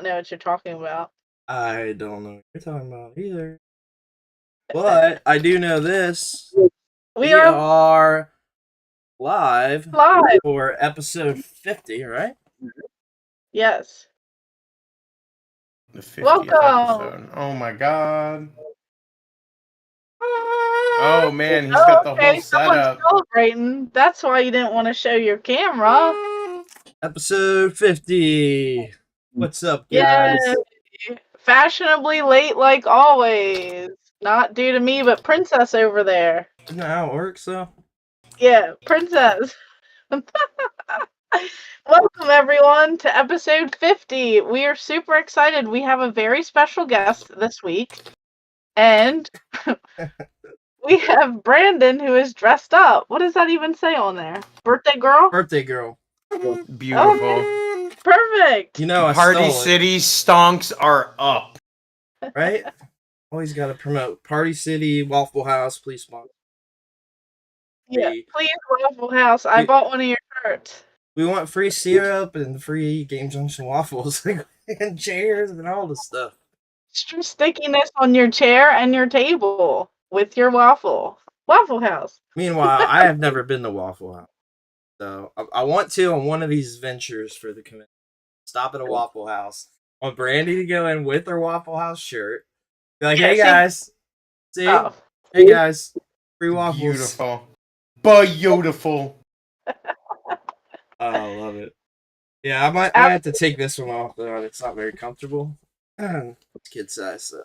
know what you're talking about. I don't know what you're talking about either. But I do know this. We We are are live live. for episode 50, right? Yes. The 50th Welcome. episode. Oh my god. Oh man, he's got the Okay, whole someone's setup. celebrating. That's why you didn't want to show your camera. Episode 50. What's up, Yeah. guys? Fashionably late like always. Not due to me, but Princess over there. Isn't that how it works, though? Yeah, Princess. Welcome, everyone, to episode 50. We are super excited. We have a very special guest this week. And we have Brandon, who is dressed up. What does that even say on there? Birthday girl? Birthday girl. Beautiful. Okay, perfect. You know, I Party stole it, City stonks are up. right? Always got to promote Party City, Waffle House, please sponsor. Yeah, please, Waffle House. I bought one of your shirts. We want free syrup and free Game Junction waffles and chairs and all the stuff. Extra stickiness on your chair and your table with your Waffle House. Meanwhile, I have never been to Waffle House. So I want to on one of these ventures for the community. Stop at a Waffle House. I want Brandy to go in with her Waffle House shirt. Be like, hey guys. See? Oh. Hey guys. Free waffles. Beautiful. Beautiful. Oh, I love it. Yeah, I might have to take this one off though. It's not very comfortable. It's kid size, so.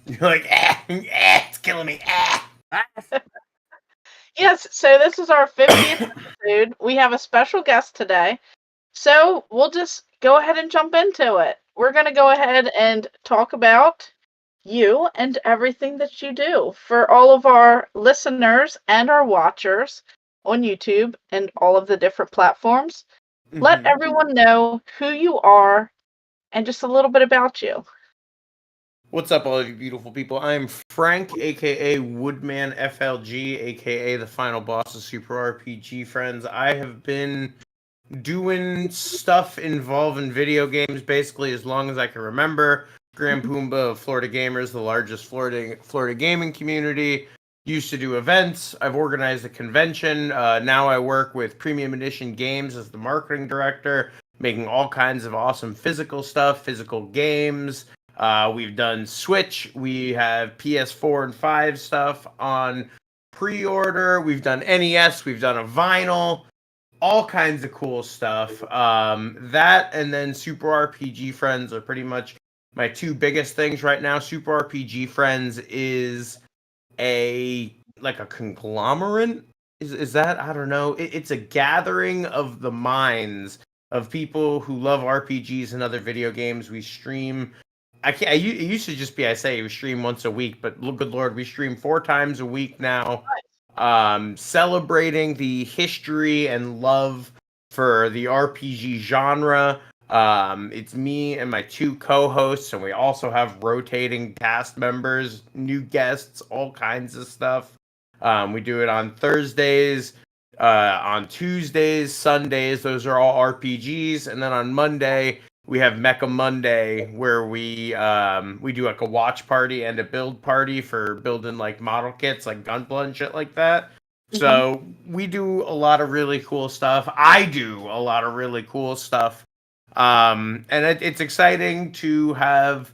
You're like, it's killing me. Yes, so this is our 50th episode. We have a special guest today. So we'll just go ahead and jump into it. We're going to go ahead and talk about you and everything that you do. For all of our listeners and our watchers on YouTube and all of the different platforms, let everyone know who you are and just a little bit about you. What's up, all of you beautiful people? I'm Frank, aka Woodman FLG, aka the final boss of Super RPG Friends. I have been doing stuff involving video games basically as long as I can remember. Grand Pumbaa of Florida Gamers, the largest Florida gaming community. Used to do events. I've organized a convention. Now I work with Premium Edition Games as the marketing director, making all kinds of awesome physical stuff, physical games. We've done Switch. We have PS4 and 5 stuff on pre-order. We've done NES. We've done a vinyl. All kinds of cool stuff. That and then Super RPG Friends are pretty much my two biggest things right now. Super RPG Friends is a conglomerate. Is that? I don't know. It's a gathering of the minds of people who love RPGs and other video games. We stream. It used to just be we stream once a week, but good Lord, we stream 4 times a week now. Celebrating the history and love for the RPG genre. It's me and my 2 co-hosts, and we also have rotating cast members, new guests, all kinds of stuff. We do it on Thursdays, on Tuesdays, Sundays. Those are all RPGs, and then on Monday we have Mecha Monday, where we do like a watch party and a build party for building like model kits, like Gunpla and shit like that. Mm-hmm. So we do a lot of really cool stuff. I do a lot of really cool stuff. And it's exciting to have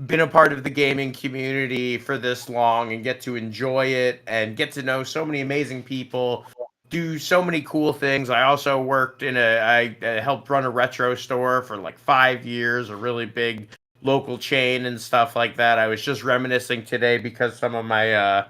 been a part of the gaming community for this long and get to enjoy it and get to know so many amazing people, do so many cool things. I also worked I helped run a retro store for like 5 years, a really big local chain and stuff like that. I was just reminiscing today because some of my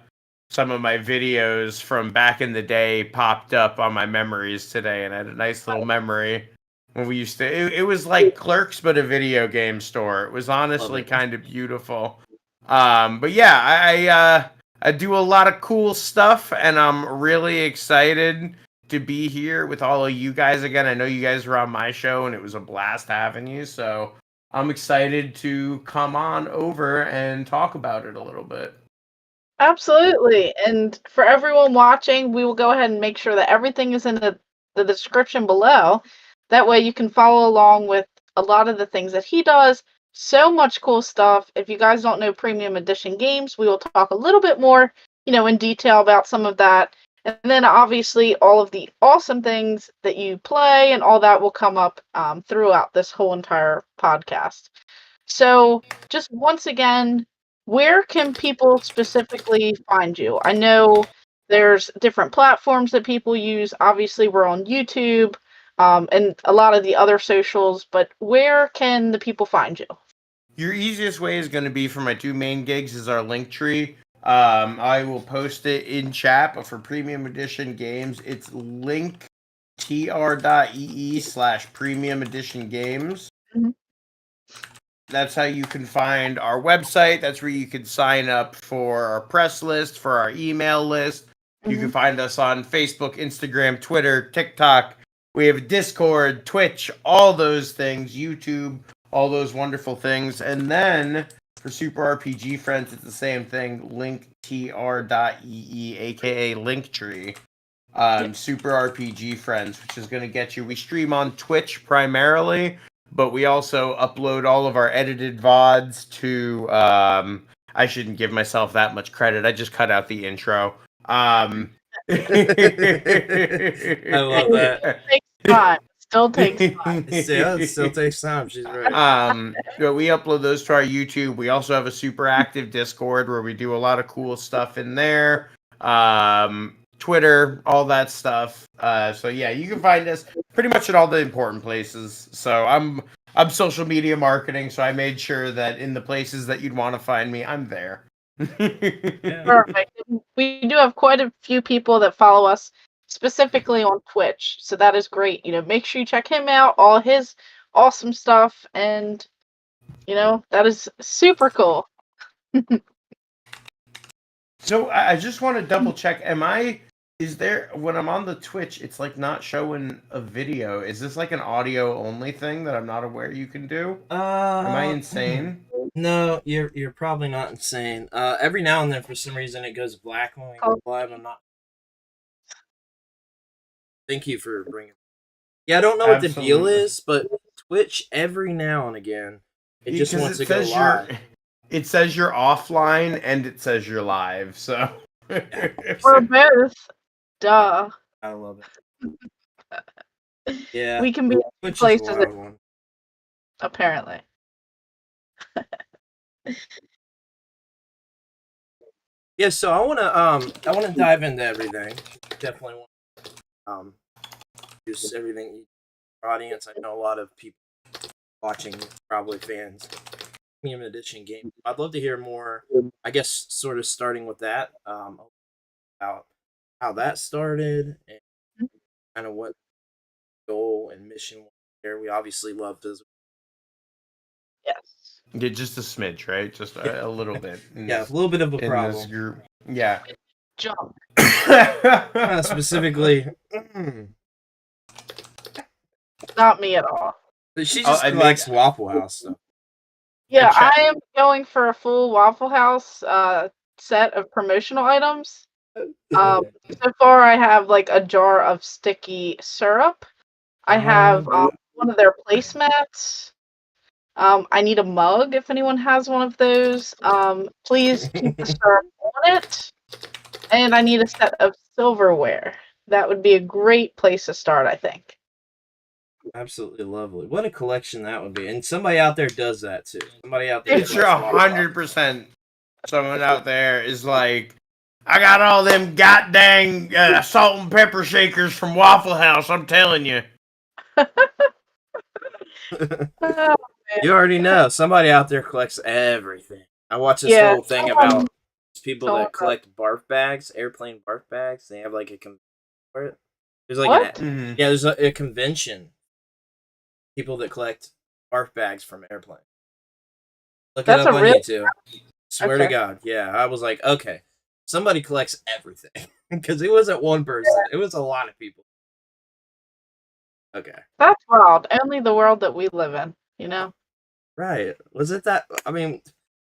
videos from back in the day popped up on my memories today, and I had a nice little memory when we used to. It was like Clerks, but a video game store. It was honestly kind of beautiful. But yeah, I do a lot of cool stuff, and I'm really excited to be here with all of you guys again. I know you guys were on my show, and it was a blast having you, so I'm excited to come on over and talk about it a little bit. Absolutely. And for everyone watching, we will go ahead and make sure that everything is in the description below. That way you can follow along with a lot of the things that he does. So much cool stuff. If you guys don't know Premium Edition games, we will talk a little bit more, in detail about some of that. And then obviously all of the awesome things that you play and all that will come up throughout this whole entire podcast. So just once again, where can people specifically find you? I know there's different platforms that people use. Obviously, we're on YouTube and a lot of the other socials, but where can the people find you? Your easiest way is going to be for my two main gigs is our link tree. I will post it in chat, but for Premium Edition games, it's linktr.ee/Premium Edition games. Mm-hmm. That's how you can find our website. That's where you can sign up for our press list, for our email list. Mm-hmm. You can find us on Facebook, Instagram, Twitter, TikTok. We have Discord, Twitch, all those things, YouTube, all those wonderful things. And then for Super RPG Friends, it's the same thing, linktr.ee, aka Linktree. Super RPG Friends, which is going to get you. We stream on Twitch primarily, but we also upload all of our edited VODs to, I shouldn't give myself that much credit. I just cut out the intro. I love that. It takes time. Still takes time. It still takes time. She's right. We upload those to our YouTube. We also have a super active Discord where we do a lot of cool stuff in there. Twitter, all that stuff. So yeah, you can find us pretty much at all the important places. So I'm social media marketing, so I made sure that in the places that you'd want to find me, I'm there. Perfect. We do have quite a few people that follow us specifically on Twitch, so that is great. Make sure you check him out, all his awesome stuff, and that is super cool. So I just want to double check. Is there, when I'm on the Twitch, it's like not showing a video? Is this like an audio only thing that I'm not aware you can do? Am I insane? No, you're probably not insane. Every now and then, for some reason, it goes black when we go live. I'm not. Thank you for bringing. Yeah, I don't know what the deal is, but Twitch every now and again it just wants to go live. It says you're offline and it says you're live. So we're both. Duh. I love it. Yeah, we can be Twitch places apparently. Yeah, so I wanna dive into everything. Definitely want use everything. Audience, I know a lot of people watching, probably fans. Premium Edition game. I'd love to hear more. I guess sort of starting with that, about how that started and kind of what goal and mission was there. We obviously love this. Yes. Yeah, just a smidge, right? Just a little bit. Yeah, a little bit of a problem. This group. Yeah. Jump. Specifically. Not me at all. She just likes Waffle House stuff. Yeah, I am going for a full Waffle House set of promotional items. So far, I have like a jar of sticky syrup. I have one of their placemats. I need a mug if anyone has one of those. Please keep the syrup on it. And I need a set of silverware. That would be a great place to start, I think. Absolutely lovely. What a collection that would be. And somebody out there does that too. Somebody out there. It's sure 100%. Someone out there is like, I got all them goddamn salt and pepper shakers from Waffle House. I'm telling you. You already know. Somebody out there collects everything. I watched this whole thing about people that collect barf bags, airplane barf bags. They have like a convention for it. There's like there's a convention. People that collect barf bags from airplanes. Look it up on YouTube. Swear to God. Yeah, I was like, okay, somebody collects everything. Because it wasn't one person. It was a lot of people. Okay. That's wild. Only the world that we live in, Right. Was it that? I mean,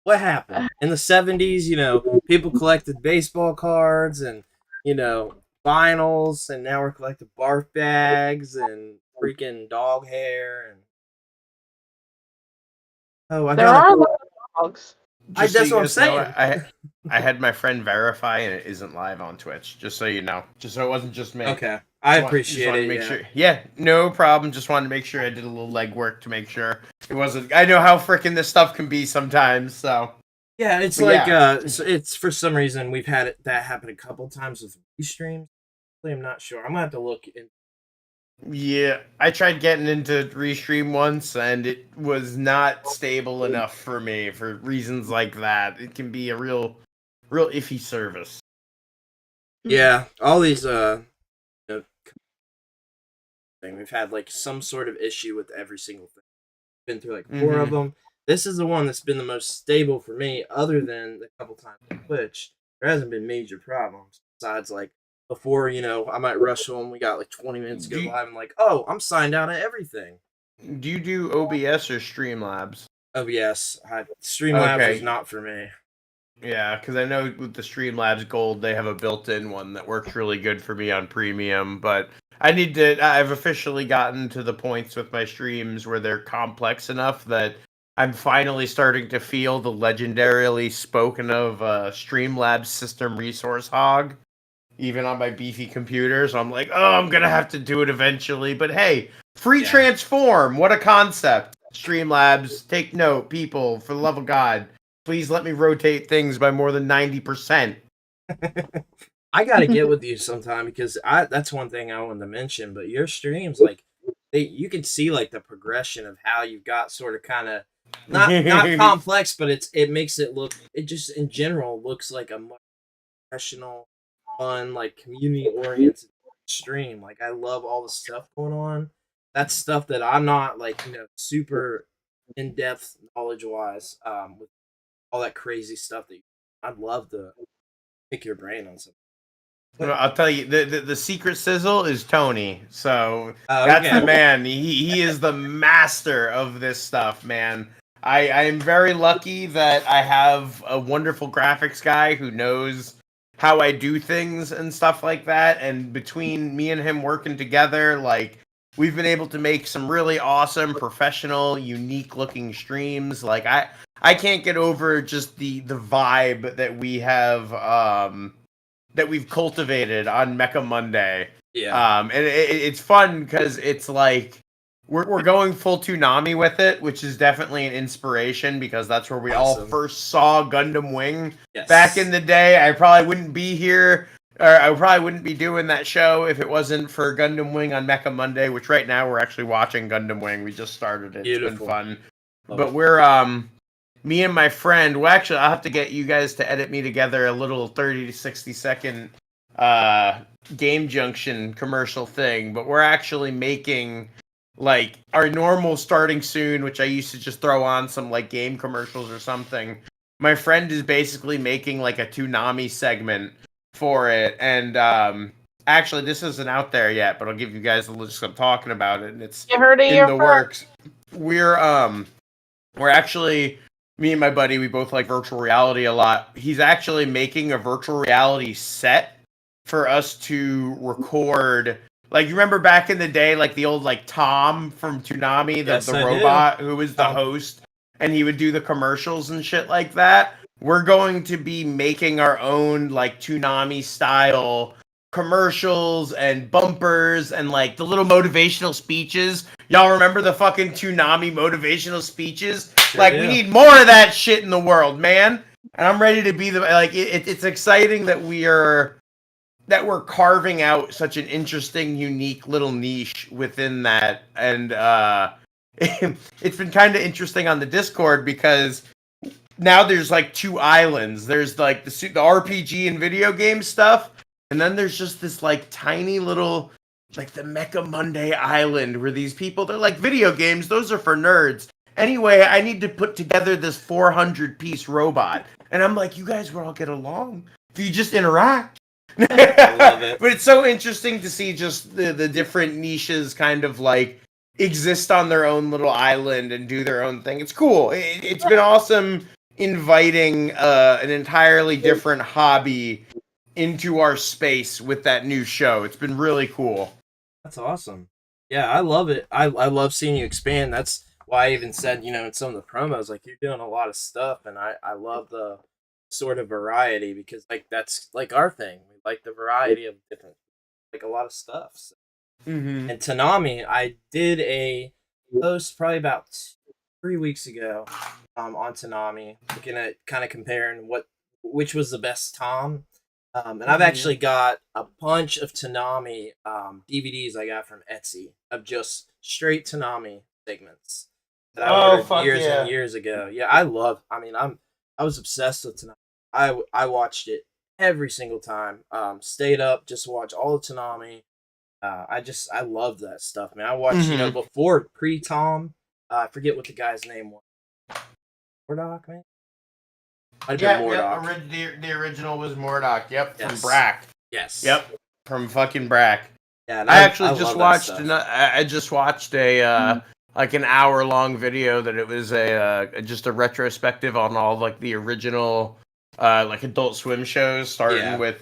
what happened? In the 70s, people collected baseball cards and, vinyls, and now we're collecting barf bags and freaking dog hair. And Oh, I There got are a lot of dogs. Just that's you what I'm guys know, saying. I had my friend verify, and it isn't live on Twitch. Just so you know, just so it wasn't just me. Okay, I appreciate wanted it. to make Yeah. sure. Yeah, no problem. Just wanted to make sure I did a little legwork to make sure it wasn't. I know how freaking this stuff can be sometimes. So Yeah, it's But like yeah. it's for some reason we've had that happen a couple times with restreams. I'm not sure. I'm gonna have to look in. yeah, I tried getting into Restream once, and it was not stable enough for me for reasons like that. It can be a real iffy service. Yeah, all these you know, thing we've had like some sort of issue with every single thing. Been through like 4 of them. This is the one that's been the most stable for me, other than the couple times on Twitch. There hasn't been major problems besides like before. I might rush home. We got like 20 minutes to go live. I'm like, oh, I'm signed out of everything. Do you do OBS or Streamlabs? Oh yes, Streamlabs Okay. is not for me. Yeah, because I know with the Streamlabs Gold, they have a built-in one that works really good for me on Premium, but I've officially gotten to the points with my streams where they're complex enough that I'm finally starting to feel the legendarily spoken of Streamlabs system resource hog, even on my beefy computer. So I'm like, oh, I'm going to have to do it eventually. But hey, free transform. What a concept. Streamlabs, take note, people, for the love of God. Please let me rotate things by more than 90%. I gotta get with you sometime because that's one thing I wanted to mention. But your streams, like, you can see like the progression of how you've got sort of kind of not complex, but it makes it look. It just in general looks like a more professional, fun, like community oriented stream. Like I love all the stuff going on. That's stuff that I'm not like super in depth knowledge wise. With all that crazy stuff I'd love to pick your brain on something. Well, I'll tell you, the secret sizzle is Tony. So Okay. that's the man. He is the master of this stuff, man. I am very lucky that I have a wonderful graphics guy who knows how I do things and stuff like that. And between me and him working together, like we've been able to make some really awesome, professional, unique looking streams. Like I can't get over just the vibe that we have that we've cultivated on Mecha Monday. Yeah. And it's fun because it's like we're going full Toonami with it, which is definitely an inspiration because that's where we all first saw Gundam Wing back in the day. I probably wouldn't be here, or I probably wouldn't be doing that show if it wasn't for Gundam Wing on Mecha Monday, which right now we're actually watching Gundam Wing. We just started it. Beautiful. It's been fun. But we're me and my friend, well, actually, I'll have to get you guys to edit me together a little 30 to 60 second Game Junction commercial thing. But we're actually making like our normal starting soon, which I used to just throw on some like game commercials or something. My friend is basically making like a Toonami segment for it. And actually, this isn't out there yet, but I'll give you guys a little just I'm talking about it. And it's in the works. We're actually, me and my buddy, we both like virtual reality a lot. He's actually making a virtual reality set for us to record. Like, you remember back in the day, like the old like Tom from Toonami, the robot who was the host, and he would do the commercials and shit like that? We're going to be making our own like Toonami style commercials and bumpers and like the little motivational speeches. Y'all remember the fucking Toonami motivational speeches? Like, we need more of that shit in the world, man. And I'm ready to be the like. It's exciting that we're carving out such an interesting, unique little niche within that. And it's been kind of interesting on the Discord because now there's like two islands. There's like the RPG and video game stuff, and then there's just this like tiny little, like the Mecha Monday island where these people, they're like, video games, those are for nerds. Anyway, I need to put together this 400-piece robot. And I'm like, you guys would all get along if you just interact. I love it. But it's so interesting to see just the different niches kind of like exist on their own little island and do their own thing. It's cool. It's been awesome inviting an entirely different hobby into our space with that new show. It's been really cool. That's awesome. Yeah, I love it. I love seeing you expand. That's why I even said, in some of the promos, like, you're doing a lot of stuff, and I love the sort of variety, because, like, that's, like, our thing. We like the variety of different, like, a lot of stuff. So. Mm-hmm. And Tanami, I did a post probably about 3 weeks ago on Tanami, looking at kind of comparing which was the best Tom. And I've actually got a bunch of Tanami DVDs I got from Etsy of just straight Tanami segments that I ordered years and years ago. Yeah, I was obsessed with Tanami. I watched it every single time. Stayed up, just watch all the Tanami. I love that stuff, man. I watched, before pre-Tom. I forget what the guy's name was. Mordock, man. The original was Mordock. Yep, yes. From Brack. Yes. Yep, from fucking Brack. Yeah, I actually just watched. I just watched a like an hour-long video that it was just a retrospective on all like the original like Adult Swim shows, starting with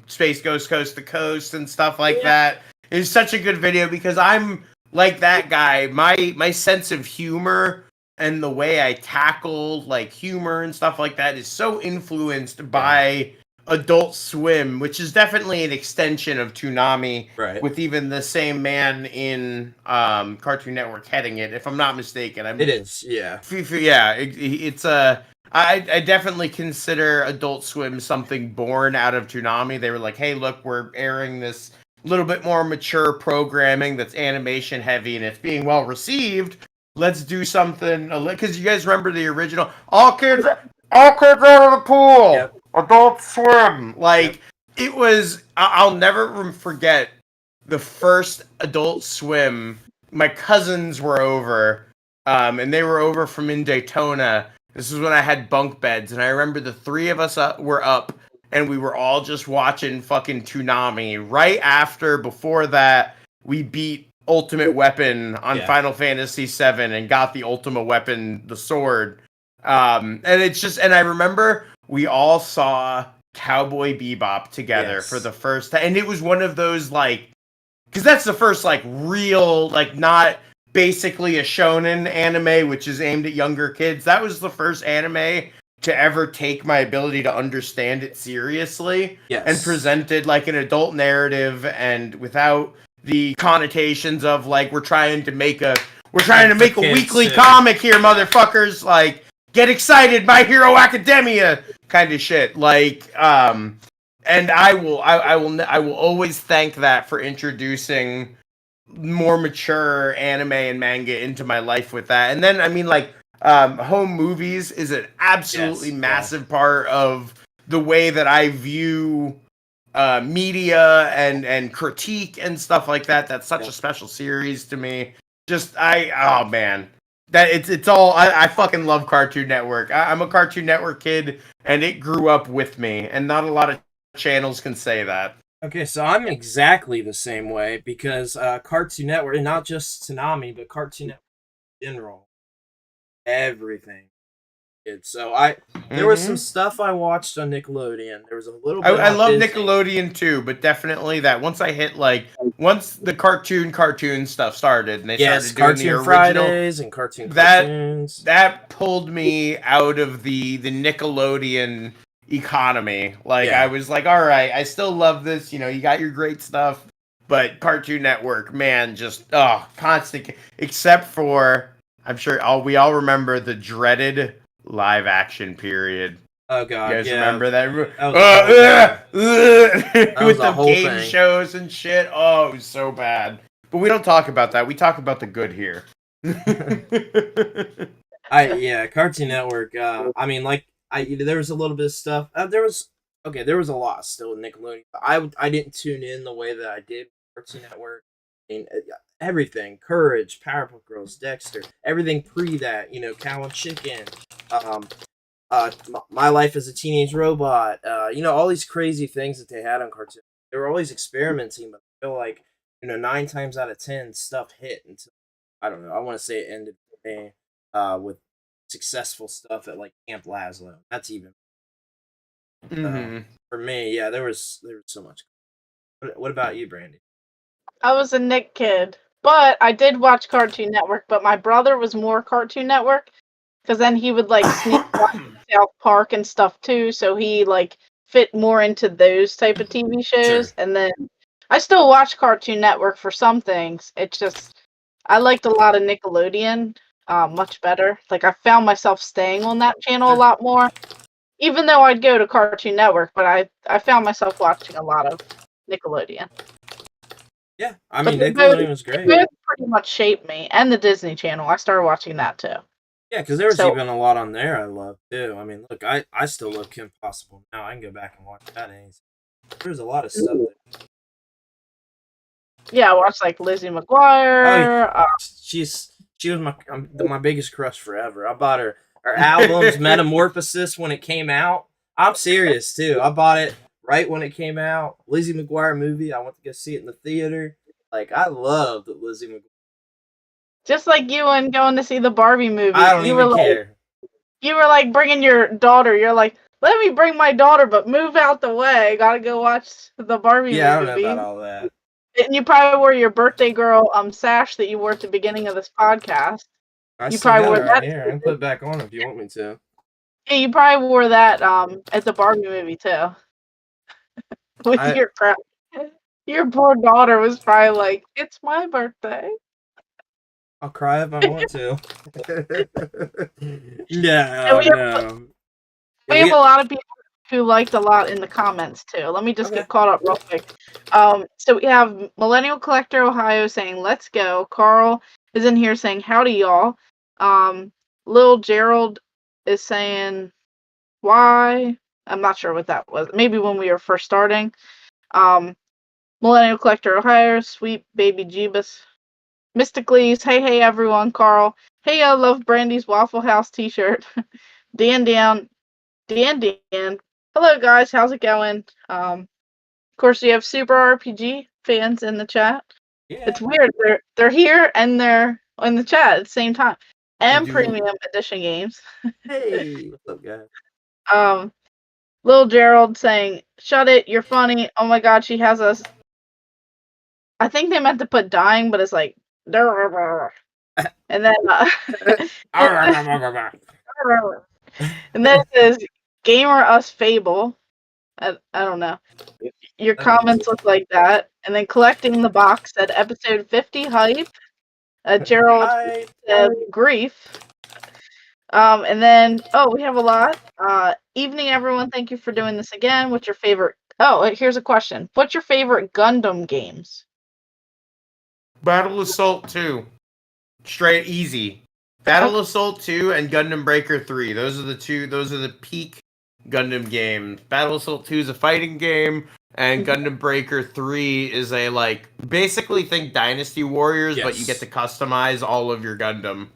Space Ghost Coast to Coast and stuff like that. It's such a good video because I'm like that guy. My sense of humor and the way I tackle like humor and stuff like that is so influenced by Adult Swim, which is definitely an extension of Toonami, right? With even the same man in Cartoon Network heading it, if I'm not mistaken. It is, yeah. It's I definitely consider Adult Swim something born out of Toonami. They were like, hey, look, we're airing this little bit more mature programming that's animation heavy and it's being well received. Let's do something, because you guys remember the original all kids out of the pool. Yep. Adult Swim. Like, it was, I'll never forget the first Adult Swim. My cousins were over, and they were over from in Daytona. This is when I had bunk beds, and I remember the three of us were up, and we were all just watching fucking Toonami. Right before that, we beat Ultimate Weapon on Final Fantasy VII and got the Ultimate Weapon, the sword. And it's just, and I remember we all saw Cowboy Bebop together for the first time. And it was one of those, like, because that's the first, like, real, like, not basically a shonen anime, which is aimed at younger kids. That was the first anime to ever take my ability to understand it seriously and presented like an adult narrative and without the connotations of, like, we're trying to make a weekly comic here, motherfuckers. Like, get excited, My Hero Academia kind of shit. Like, and I will always thank that for introducing more mature anime and manga into my life with that. And then, I mean, like, home movies is an absolutely massive part of the way that I view media and critique and stuff like that. That's such a special series to me. Oh man, that it's all. I fucking love Cartoon Network. I'm a Cartoon Network kid, and it grew up with me. And not a lot of channels can say that. Okay, so I'm exactly the same way because Cartoon Network, and not just Toonami, but Cartoon Network in general, everything. So there was some stuff I watched on Nickelodeon. There was a little bit. I love Disney. Nickelodeon too, but definitely that once the cartoon stuff started and they started doing the original Fridays and cartoons. That pulled me out of the Nickelodeon economy. Like, I was like, all right, I still love this. You know, you got your great stuff, but Cartoon Network, man, just constant. Except for, I'm sure we all remember the dreaded live action period. Oh god, you guys remember that? With the game shows and shit. Oh, it was so bad. But we don't talk about that. We talk about the good here. Cartoon Network. I mean, like, there was a little bit of stuff. There was a lot still in Nickelodeon. I didn't tune in the way that I did Cartoon Network. I mean, everything, Courage, Powerpuff Girls, Dexter, everything pre that, Cow and Chicken, My Life as a Teenage Robot, all these crazy things that they had on Cartoon. They were always experimenting, but I feel like, 9 times out of 10 stuff hit until, I don't know, I want to say it ended for me, with successful stuff at, like, Camp Lazlo. That's even for me. Yeah, there was so much. What about you, Brandy? I was a Nick kid. But I did watch Cartoon Network, but my brother was more Cartoon Network because then he would like sneak watch South Park and stuff too, so he like fit more into those type of TV shows. Sure. And then I still watch Cartoon Network for some things. It's just I liked a lot of Nickelodeon much better. Like I found myself staying on that channel a lot more, even though I'd go to Cartoon Network. But I found myself watching a lot of Nickelodeon. Yeah, I But mean, they both, Nickelodeon was they great. both pretty much shaped me, and the Disney Channel. I started watching that too. Yeah, because there was So- even a lot on there I love too. I mean, look, I still love Kim Possible now. I can go back and watch that anytime. There's a lot of stuff there. Yeah, I watched like Lizzie Oh, McGuire. yeah. She was my biggest crush forever. I bought her albums, Metamorphosis, when it came out. I'm serious too. I bought it right when it came out. Lizzie McGuire movie. I went to go see it in the theater. Like I loved Lizzie McGuire. Just like you and going to see the Barbie movie. I don't you even were care. You were like bringing your daughter. You're like, let me bring my daughter, but move out the way. Gotta go watch the Barbie Yeah, I don't know movie. about all that. And you probably wore your birthday girl sash that you wore at the beginning of this podcast. I You still probably got wore it right that. here. I can put it back on if you want me to. Yeah, you probably wore that at the Barbie movie too. With your crap. Your poor daughter was probably like, it's my birthday. I'll cry if I want to. No, we no. We have a lot of people who liked a lot in the comments too. Let me just Okay. get caught up real quick. So we have Millennial Collector Ohio saying, let's go. Carl is in here saying, howdy y'all. Lil Gerald is saying, why? I'm not sure what that was. Maybe when we were first starting. Millennial Collector Ohio, sweet baby Jeebus. Mysticallys, hey everyone, Carl. Hey, I love Brandy's Waffle House t-shirt. Dan. Hello guys, how's it going? Of course you have Super RPG fans in the chat. Yeah. It's weird. They're here and they're in the chat at the same time. And do. premium edition games. Hey, what's up, guys? Lil Gerald saying, shut it, you're funny. Oh my god, she has us. I think they meant to put dying, but it's like and then and then it says Gamer Us Fable. I don't know. Your comments look like that. And then collecting the box said episode 50 hype. Gerald said grief. And then we have a lot. Evening everyone, thank you for doing this again. What's your favorite? Oh, here's a question. What's your favorite Gundam games? Battle Assault 2. Straight easy. Battle Assault 2 and Gundam Breaker 3. Those are the peak Gundam games. Battle Assault 2 is a fighting game, and Gundam Breaker 3 is a, like, basically think Dynasty Warriors, but you get to customize all of your Gundam.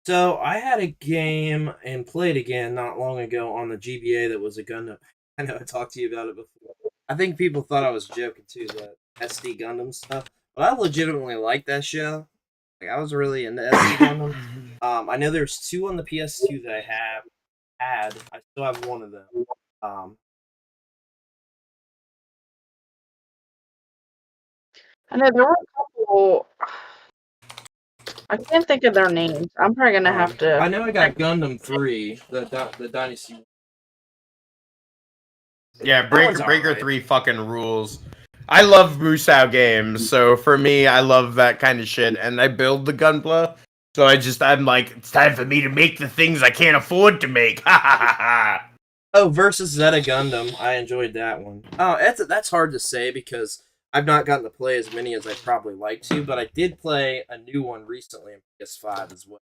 So, I had a game and played again not long ago on the GBA that was a Gundam. I know I talked to you about it before. I think people thought I was joking too, that SD Gundam stuff. But I legitimately liked that show. Like, I was really into SD Gundam. I know there's 2 on the PS2 that I had. I still have one of them. I know there were a couple. I can't think of their names. I'm probably gonna have to. I know I got Gundam 3, the Dynasty. Yeah, Breaker 3 fucking rules. I love Musou games, so for me, I love that kind of shit, and I build the Gunpla, so I'm like, it's time for me to make the things I can't afford to make. Ha ha ha ha. Oh, versus Zeta Gundam, I enjoyed that one. Oh, that's hard to say because I've not gotten to play as many as I'd probably like to, but I did play a new one recently on PS5 as well.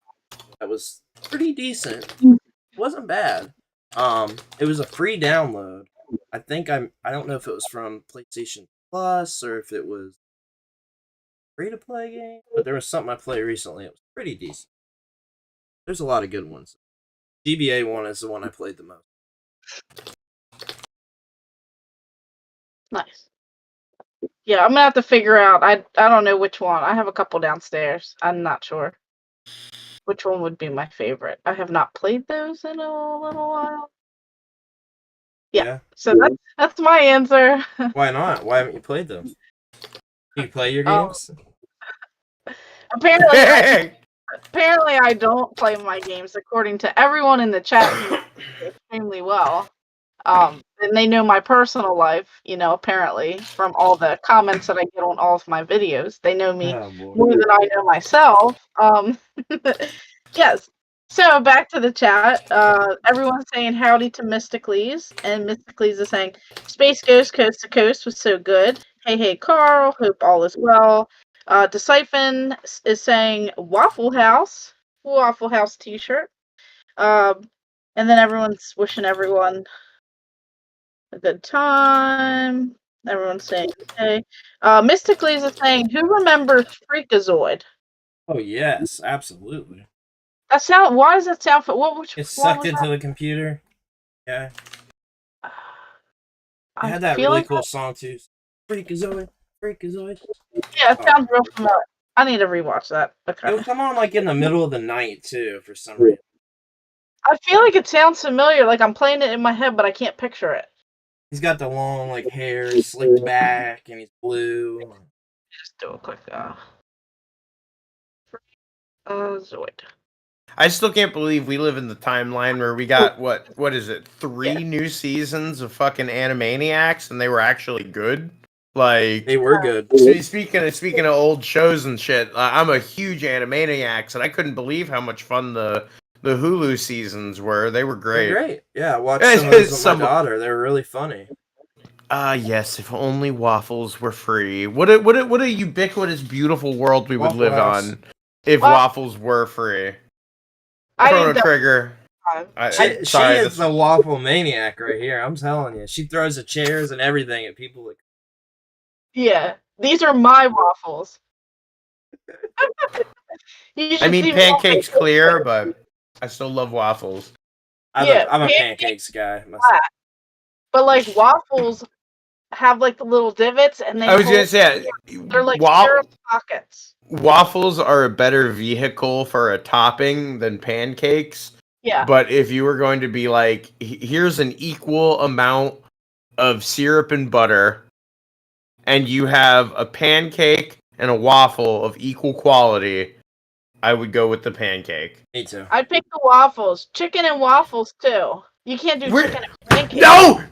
That was pretty decent. It wasn't bad. It was a free download. I don't know if it was from PlayStation Plus or if it was free to play game, but there was something I played recently. It was pretty decent. There's a lot of good ones. GBA one is the one I played the most. Nice. Yeah, I'm gonna have to figure out. I don't know which one. I have a couple downstairs. I'm not sure which one would be my favorite. I have not played those in a little while. Yeah. So that's my answer. Why not? Why haven't you played them? Do you play your games? Apparently, I don't play my games according to everyone in the chat who knows me extremely well. And they know my personal life, apparently, from all the comments that I get on all of my videos. They know me more than I know myself. Yes. So back to the chat. Everyone's saying howdy to Mysticles, and Mysticles is saying Space Ghost Coast to Coast was so good. Hey, Carl. Hope all is well. DeSiphon is saying Waffle House t-shirt. And then everyone's wishing everyone a good time. Everyone's saying okay. Mysticles is saying, who remembers Freakazoid? Oh yes, absolutely. Why does that sound? It's sucked into the computer. Yeah. I had that really cool song too. Freakazoid. Yeah, it sounds real familiar. I need to rewatch that. Okay. It would come on like in the middle of the night too, for some reason. I feel like it sounds familiar, like I'm playing it in my head, but I can't picture it. He's got the long hair, slicked back, and he's blue. Just do a quick Zoid. I still can't believe we live in the timeline where we got what is it? 3 new seasons of fucking Animaniacs, and they were actually good. Like they were good. Speaking of old shows and shit, I'm a huge Animaniacs, and I couldn't believe how much fun the Hulu seasons were. They were great. They're great. Yeah, I watched some of those with my daughter. They were really funny. Yes, if only waffles were free. What a ubiquitous, beautiful world we would live on if waffles were free. Chrono Trigger. She is the waffle maniac right here. I'm telling you. She throws the chairs and everything at people. Yeah, these are my waffles. I mean, Pancake's clear, but I still love waffles. I'm a pancakes guy myself. But like waffles have like the little divots, and I was gonna say they're like syrup pockets. Waffles are a better vehicle for a topping than pancakes. Yeah. But if you were going to be like, here's an equal amount of syrup and butter, and you have a pancake and a waffle of equal quality, I would go with the pancake. Me too. I'd pick the waffles. Chicken and waffles too. You can't do chicken and pancakes. No!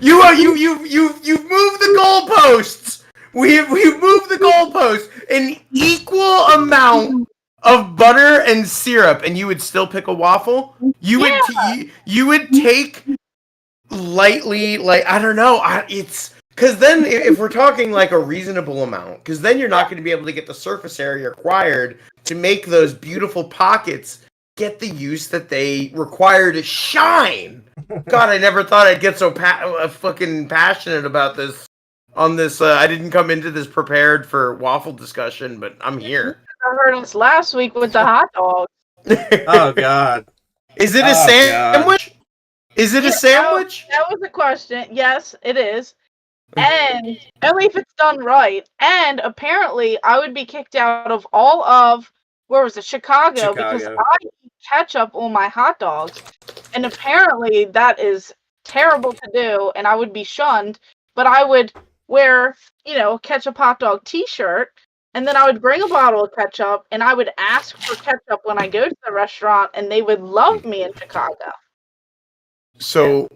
You've moved the goalposts. We've moved the goalposts. An equal amount of butter and syrup, and you would still pick a waffle? You would take lightly, like, I don't know. It's because then if we're talking like a reasonable amount, because then you're not going to be able to get the surface area required to make those beautiful pockets get the use that they require to shine. God, I never thought I'd get so fucking passionate about this. On this, I didn't come into this prepared for waffle discussion, but I'm here. I heard us last week with the hot dogs. Oh God! Is it a sandwich? God. Is it a sandwich? That was the question. Yes, it is. And only if it's done right. And apparently, I would be kicked out of all of Chicago because I eat ketchup on my hot dogs, and apparently that is terrible to do, and I would be shunned. But I would wear, a ketchup hot dog t-shirt, and then I would bring a bottle of ketchup, and I would ask for ketchup when I go to the restaurant, and they would love me in Chicago. So,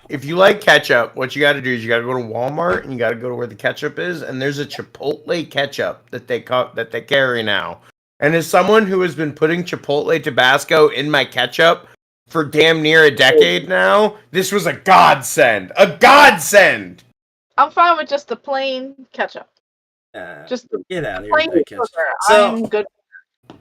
if you like ketchup, what you got to do is you got to go to Walmart, and you got to go to where the ketchup is, and there's a Chipotle ketchup that they carry now. And as someone who has been putting Chipotle Tabasco in my ketchup for damn near a decade now, this was a godsend. A godsend! I'm fine with just the plain ketchup. Just get out of here with that ketchup. So, I'm good.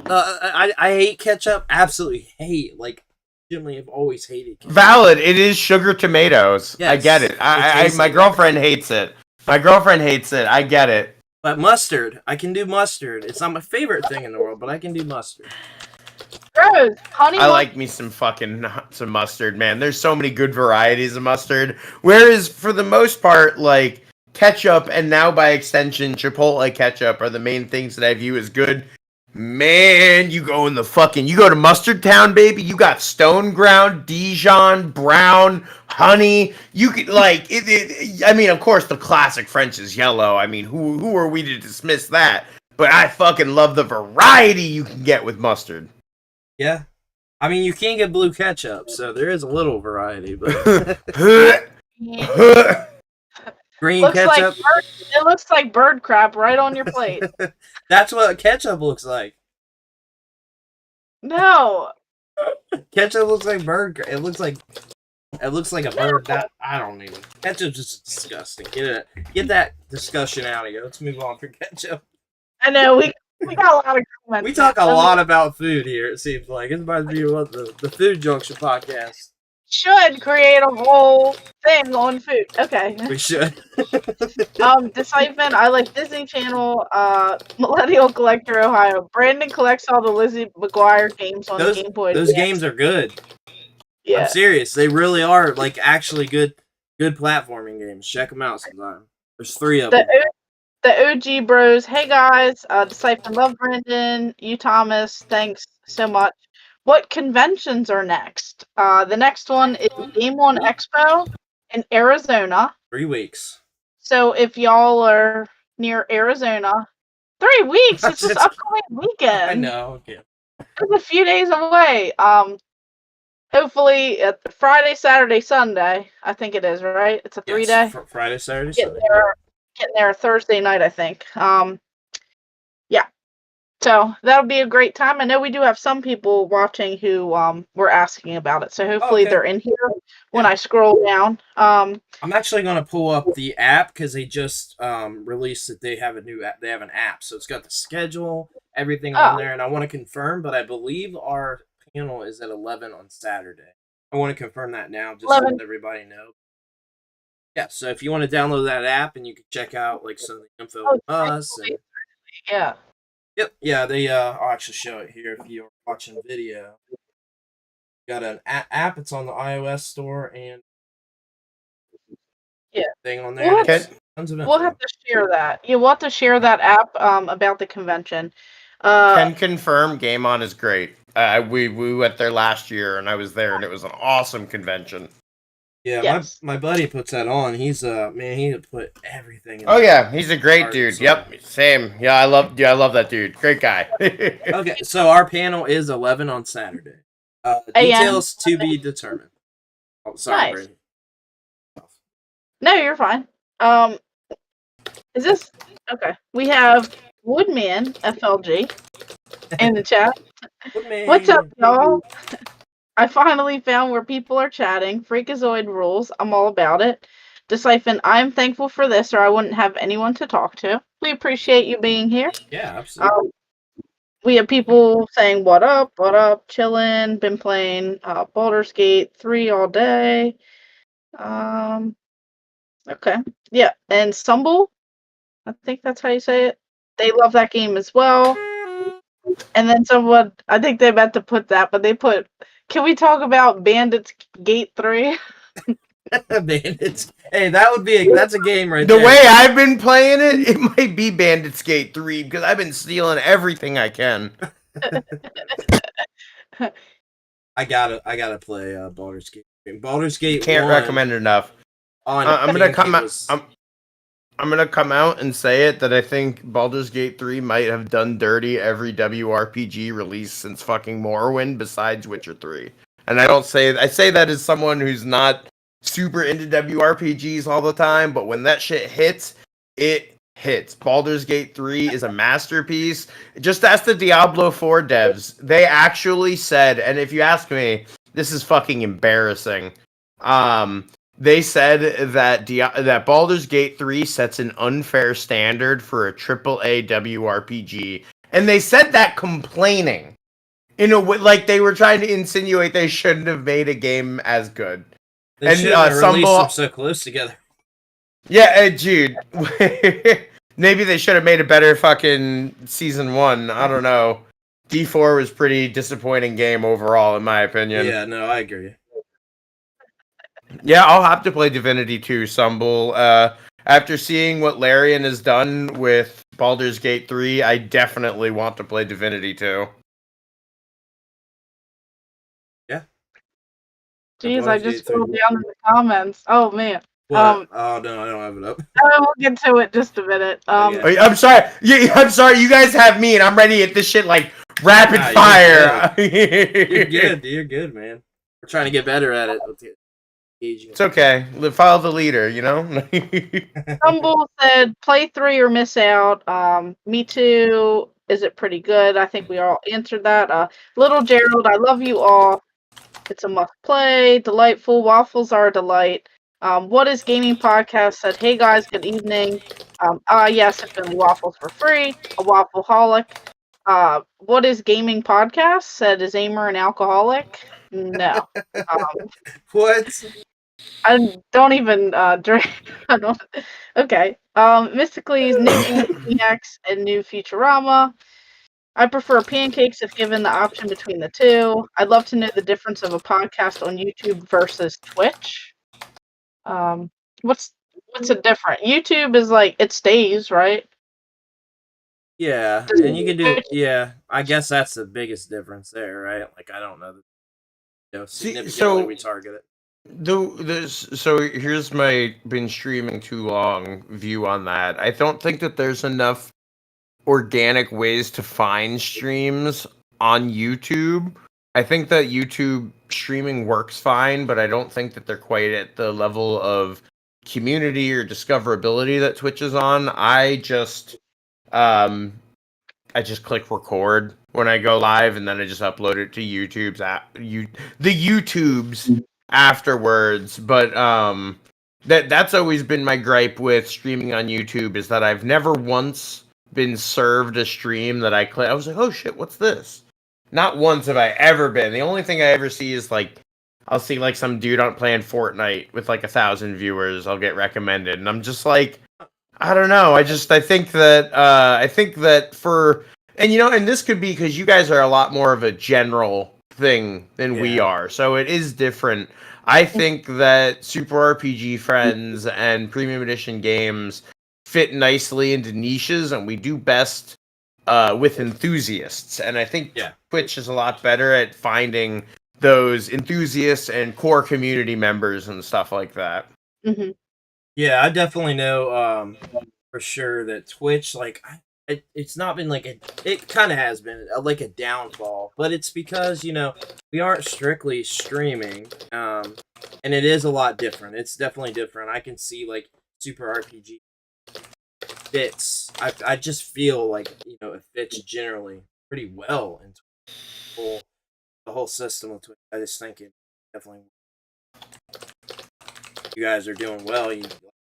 I hate ketchup. Absolutely hate. Like, generally, I've always hated ketchup. Valid. It is sugar tomatoes. Yes, I get it. My girlfriend hates it. I get it. But mustard, I can do mustard. It's not my favorite thing in the world, but I can do mustard. Gross. Honey I like me some mustard, man. There's so many good varieties of mustard. Whereas, for the most part, like, ketchup and now by extension, Chipotle ketchup are the main things that I view as good. Man, you go to Mustard Town, baby. You got Stone Ground, Dijon, Brown, Honey. You could I mean, of course, the classic French is yellow. I mean, who are we to dismiss that? but I fucking love the variety you can get with mustard. Yeah. I mean, you can get blue ketchup, so there is a little variety, but green Looks like ketchup. it looks like bird crap right on your plate. That's what ketchup looks like. No. Ketchup looks like bird. It looks like a bird. That I don't even. Ketchup's just disgusting. Get that discussion out of here. Let's move on for ketchup. I know we got a lot of comments. We talk a lot about food here. It seems like it's about to be what the Food Junction podcast. Should create a whole thing on food. Okay. We should. Disciple, I like Disney Channel, Millennial Collector Ohio. Brandon collects all the Lizzie McGuire games on the Game Boy. Those games are good. Yeah. I'm serious. They really are like actually good platforming games. Check them out sometime. There's 3 of them. The OG bros. Hey guys, Disciple, love Brandon. You Thomas, thanks so much. What conventions are next? The next one is Game On Expo in Arizona. 3 weeks. So if y'all are near Arizona, 3 weeks. It's this upcoming weekend. I know. Yeah. It's a few days away. Hopefully Friday, Saturday, Sunday. I think it is, right? It's a 3-day. Friday, Saturday, Getting Sunday. getting there Thursday night, I think. Yeah. So that'll be a great time. I know we do have some people watching who were asking about it. So hopefully they're in here when I scroll down. I'm actually gonna pull up the app because they just released that they have a new app. They have an app, so it's got the schedule, everything on there, and I want to confirm. But I believe our panel is at 11 on Saturday. I want to confirm that now, just so that everybody knows. Yeah, so if you want to download that app and you can check out like some of the info on us. And, yeah. Yep. Yeah, they I'll actually show it here if you're watching video. Got an app. It's on the iOS store and thing on there. We'll have to share that. You want to share that app about the convention. Can confirm Game On is great. We went there last year and I was there and it was an awesome convention. Yeah, my buddy puts that on. He's man, he put everything in. Oh yeah, he's a great dude. Yep, same. Yeah, I love that dude. Great guy. Okay, so our panel is 11 on Saturday. Details to be determined. Oh, sorry, Brandon. No, you're fine. Is this okay? We have Woodman FLG in the chat. Woodman. What's up, y'all? I finally found where people are chatting. Freakazoid rules. I'm all about it. Disciple, I'm thankful for this, or I wouldn't have anyone to talk to. We appreciate you being here. Yeah, absolutely. We have people saying, what up, chillin', been playing Baldur's Gate 3 all day. Okay. Yeah, and Stumble, I think that's how you say it. They love that game as well. And then someone, I think they meant to put that, but they put, can we talk about Bandits Gate 3? Bandits. Hey, that's a game right there. The way I've been playing it might be Bandits Gate 3 because I've been stealing everything I can. I gotta play Baldur's Gate. Baldur's Gate can't 1 recommend it enough. I'm gonna come out. I'm gonna come out and say it that I think Baldur's Gate 3 might have done dirty every WRPG release since fucking Morrowind besides Witcher 3. And I say that as someone who's not super into WRPGs all the time, but when that shit hits, it hits. Baldur's Gate 3 is a masterpiece. Just ask the Diablo 4 devs. They actually said, and if you ask me, this is fucking embarrassing. They said that Baldur's Gate 3 sets an unfair standard for a AAA WRPG. And they said that complaining. In a way, like they were trying to insinuate they shouldn't have made a game as good. They shouldn't have released them so close together. Yeah, dude. Maybe they should have made a better fucking Season 1. I don't know. D4 was pretty disappointing game overall, in my opinion. Yeah, no, I agree. Yeah, I'll have to play Divinity 2, Stumble. After seeing what Larian has done with Baldur's Gate 3, I definitely want to play Divinity 2. Yeah. Jeez, I just scrolled down in the comments. Oh, man. What? Oh no, I don't have it up. We'll get to it just a minute. Okay. I'm sorry. I'm sorry. You guys have me, and I'm ready to hit this shit like rapid Nah, fire. You're good, dude. You're good, man. We're trying to get better at it. It's okay. Follow the leader, you know? Humble said, play 3 or miss out. Me too. Is it pretty good? I think we all answered that. Little Gerald, I love you all. It's a must play. Delightful. Waffles are a delight. What is Gaming Podcast said, hey guys, good evening. Yes, if only waffles for free. A waffleholic. What is Gaming Podcast said, is Aimer an alcoholic? No. What? I don't even drink. I don't. Okay. Mystically's new EX and new Futurama. I prefer pancakes if given the option between the two. I'd love to know the difference of a podcast on YouTube versus Twitch. What's it different? YouTube is like it stays, right? Yeah, and you can do. Yeah, I guess that's the biggest difference there, right? Like I don't know. Significantly we target it. So here's my been streaming too long view on that. I don't think that there's enough organic ways to find streams on YouTube. I think that YouTube streaming works fine, but I don't think that they're quite at the level of community or discoverability that Twitch is on. I just click record when I go live, and then I just upload it to YouTube's afterwards. But that's always been my gripe with streaming on YouTube, is that I've never once been served a stream that I was like, oh shit, what's this? Not once have I ever been. The only thing I ever see is like I'll see like some dude on playing Fortnite with like 1,000 viewers. I'll get recommended, and I'm just like, I don't know. I think that for, and you know, and this could be because you guys are a lot more of a general thing than we are, so it is different. I think that Super RPG Friends and Premium Edition games fit nicely into niches, and we do best with enthusiasts. And I think Twitch is a lot better at finding those enthusiasts and core community members and stuff like that. Mm-hmm. Yeah, I definitely know for sure that Twitch, like, it's not been like it kind of has been like a downfall, but it's because, you know, we aren't strictly streaming, and it is a lot different. It's definitely different. I can see like Super RPG fits. I just feel like, you know, it fits generally pretty well into the whole system of Twitch. I just think it definitely. You guys are doing well. You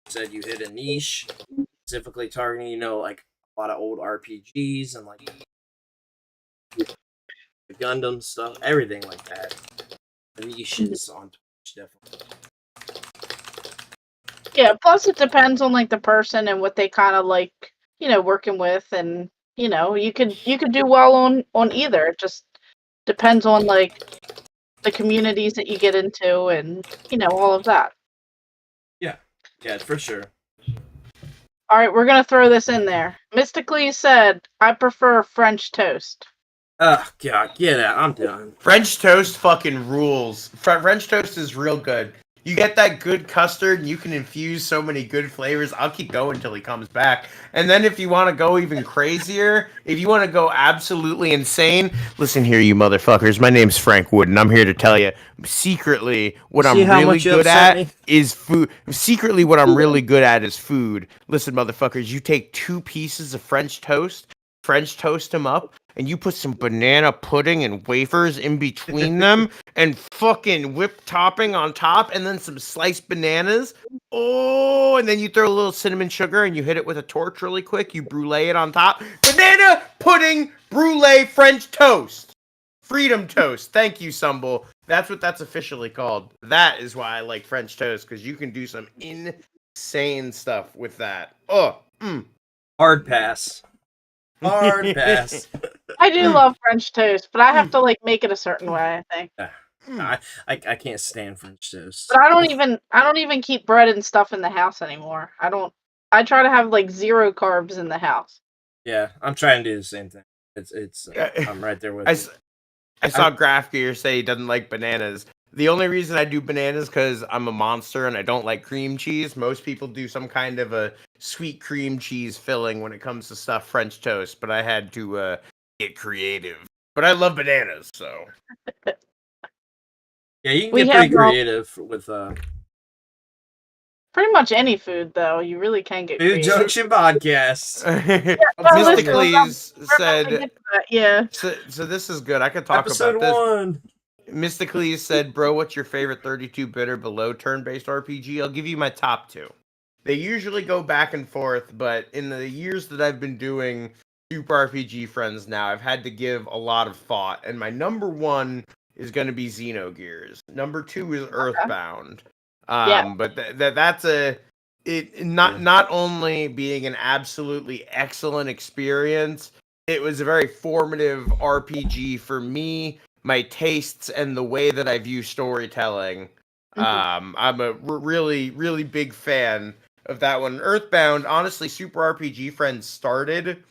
said you hit a niche, specifically targeting, you know, like a lot of old RPGs and like the Gundam stuff, everything like that. The niches on Twitch, definitely. Yeah, plus it depends on like the person and what they kind of like, you know, working with, and you know, you could do well on either. It just depends on like the communities that you get into, and you know, all of that. Yeah, for sure. All right, we're gonna throw this in there. Mystically said, I prefer French toast. God, get out. I'm done. French toast fucking rules. French toast is real good. You get that good custard, and you can infuse so many good flavors. I'll keep going until he comes back. And then if you want to go even crazier, if you want to go absolutely insane, listen here, you motherfuckers. My name's Frank Wood, and I'm here to tell you, secretly, what I'm really good at is food. Secretly, what I'm really good at is food. Listen, motherfuckers, you take 2 pieces of French toast them up, and you put some banana pudding and wafers in between them, and fucking whipped topping on top, and then some sliced bananas. Oh, and then you throw a little cinnamon sugar, and you hit it with a torch really quick. You brulee it on top. Banana pudding brulee French toast. Freedom toast. Thank you, Sumble. That's what that's officially called. That is why I like French toast, because you can do some insane stuff with that. Hard pass. Hard pass. I do love French toast, but I have to like make it a certain way, I think. I can't stand French toast. But I don't even keep bread and stuff in the house anymore. I try to have like 0 carbs in the house. Yeah, I'm trying to do the same thing. It's I'm right there with you. I saw Graf Gear say he doesn't like bananas. The only reason I do bananas because I'm a monster and I don't like cream cheese. Most people do some kind of a sweet cream cheese filling when it comes to stuffed French toast, but I had to get creative. But I love bananas, so. Yeah, you can We get pretty have, creative with pretty much any food, though. You really can get Food creative. Junction Podcast. Mysticles said, yeah. so this is good. I could talk Episode about this. 1. Mystically said, bro, what's your favorite 32-bit or below turn-based RPG? I'll give you my top 2. They usually go back and forth, but in the years that I've been doing Super RPG Friends now, I've had to give a lot of thought, and my number 1 is going to be Xenogears. Number 2 is Earthbound. But that's not only being an absolutely excellent experience, it was a very formative RPG for me, my tastes, and the way that I view storytelling. I'm a really, really big fan of that one. Earthbound, honestly, Super RPG Friends started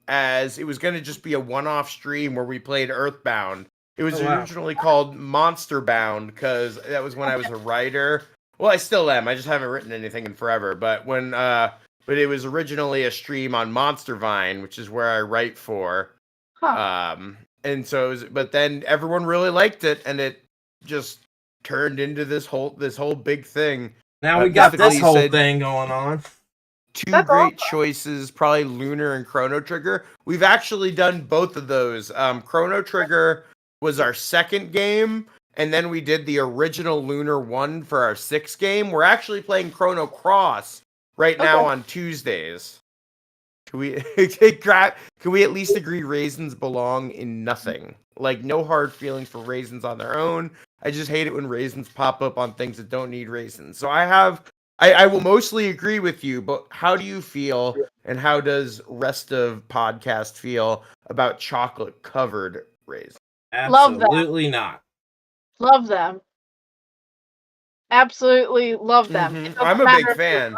as it was going to just be a one-off stream where we played Earthbound. It was originally called Monster Bound because that was when I was a writer. Well, I still am. I just haven't written anything in forever. But but it was originally a stream on Monster Vine, which is where I write for. And so it was, but then everyone really liked it, and it just turned into this whole big thing. Now we got this whole thing going on. 2 great choices, probably Lunar and Chrono Trigger. We've actually done both of those. Chrono Trigger was our second game, and then we did the original Lunar 1 for our 6th game. We're actually playing Chrono Cross right now on Tuesdays. Can we at least agree raisins belong in nothing? Like, no hard feelings for raisins on their own. I just hate it when raisins pop up on things that don't need raisins. So I will mostly agree with you, but how do you feel, and how does rest of podcast feel about chocolate covered raisins? Absolutely not. Love them. Absolutely love them. I'm a big fan.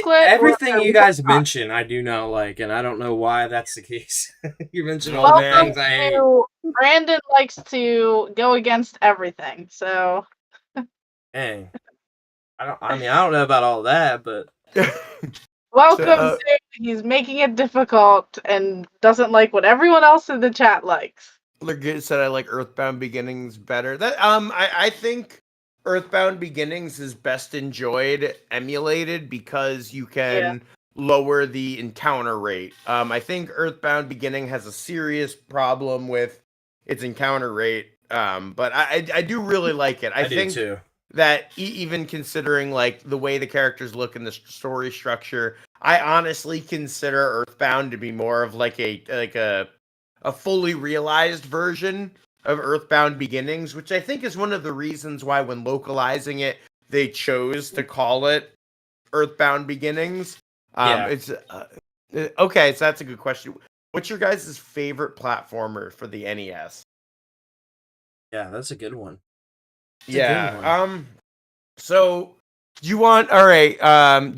Everything you guys mention, I do not like, and I don't know why that's the case. You mentioned all the things I hate. Brandon likes to go against everything, so. Dang. I don't know about all that, but. Welcome to he's making it difficult and doesn't like what everyone else in the chat likes. Legit said I like Earthbound Beginnings better. I think Earthbound Beginnings is best enjoyed emulated because you can lower the encounter rate. I think Earthbound Beginning has a serious problem with its encounter rate. But I do really like it. I think do too. That even considering like the way the characters look in the story structure, I honestly consider Earthbound to be more of like a fully realized version of Earthbound Beginnings, which I think is one of the reasons why when localizing it, they chose to call it Earthbound Beginnings. It's okay, so that's a good question. What's your guys' favorite platformer for the NES? Yeah, that's a good one. So do you want Ahmed,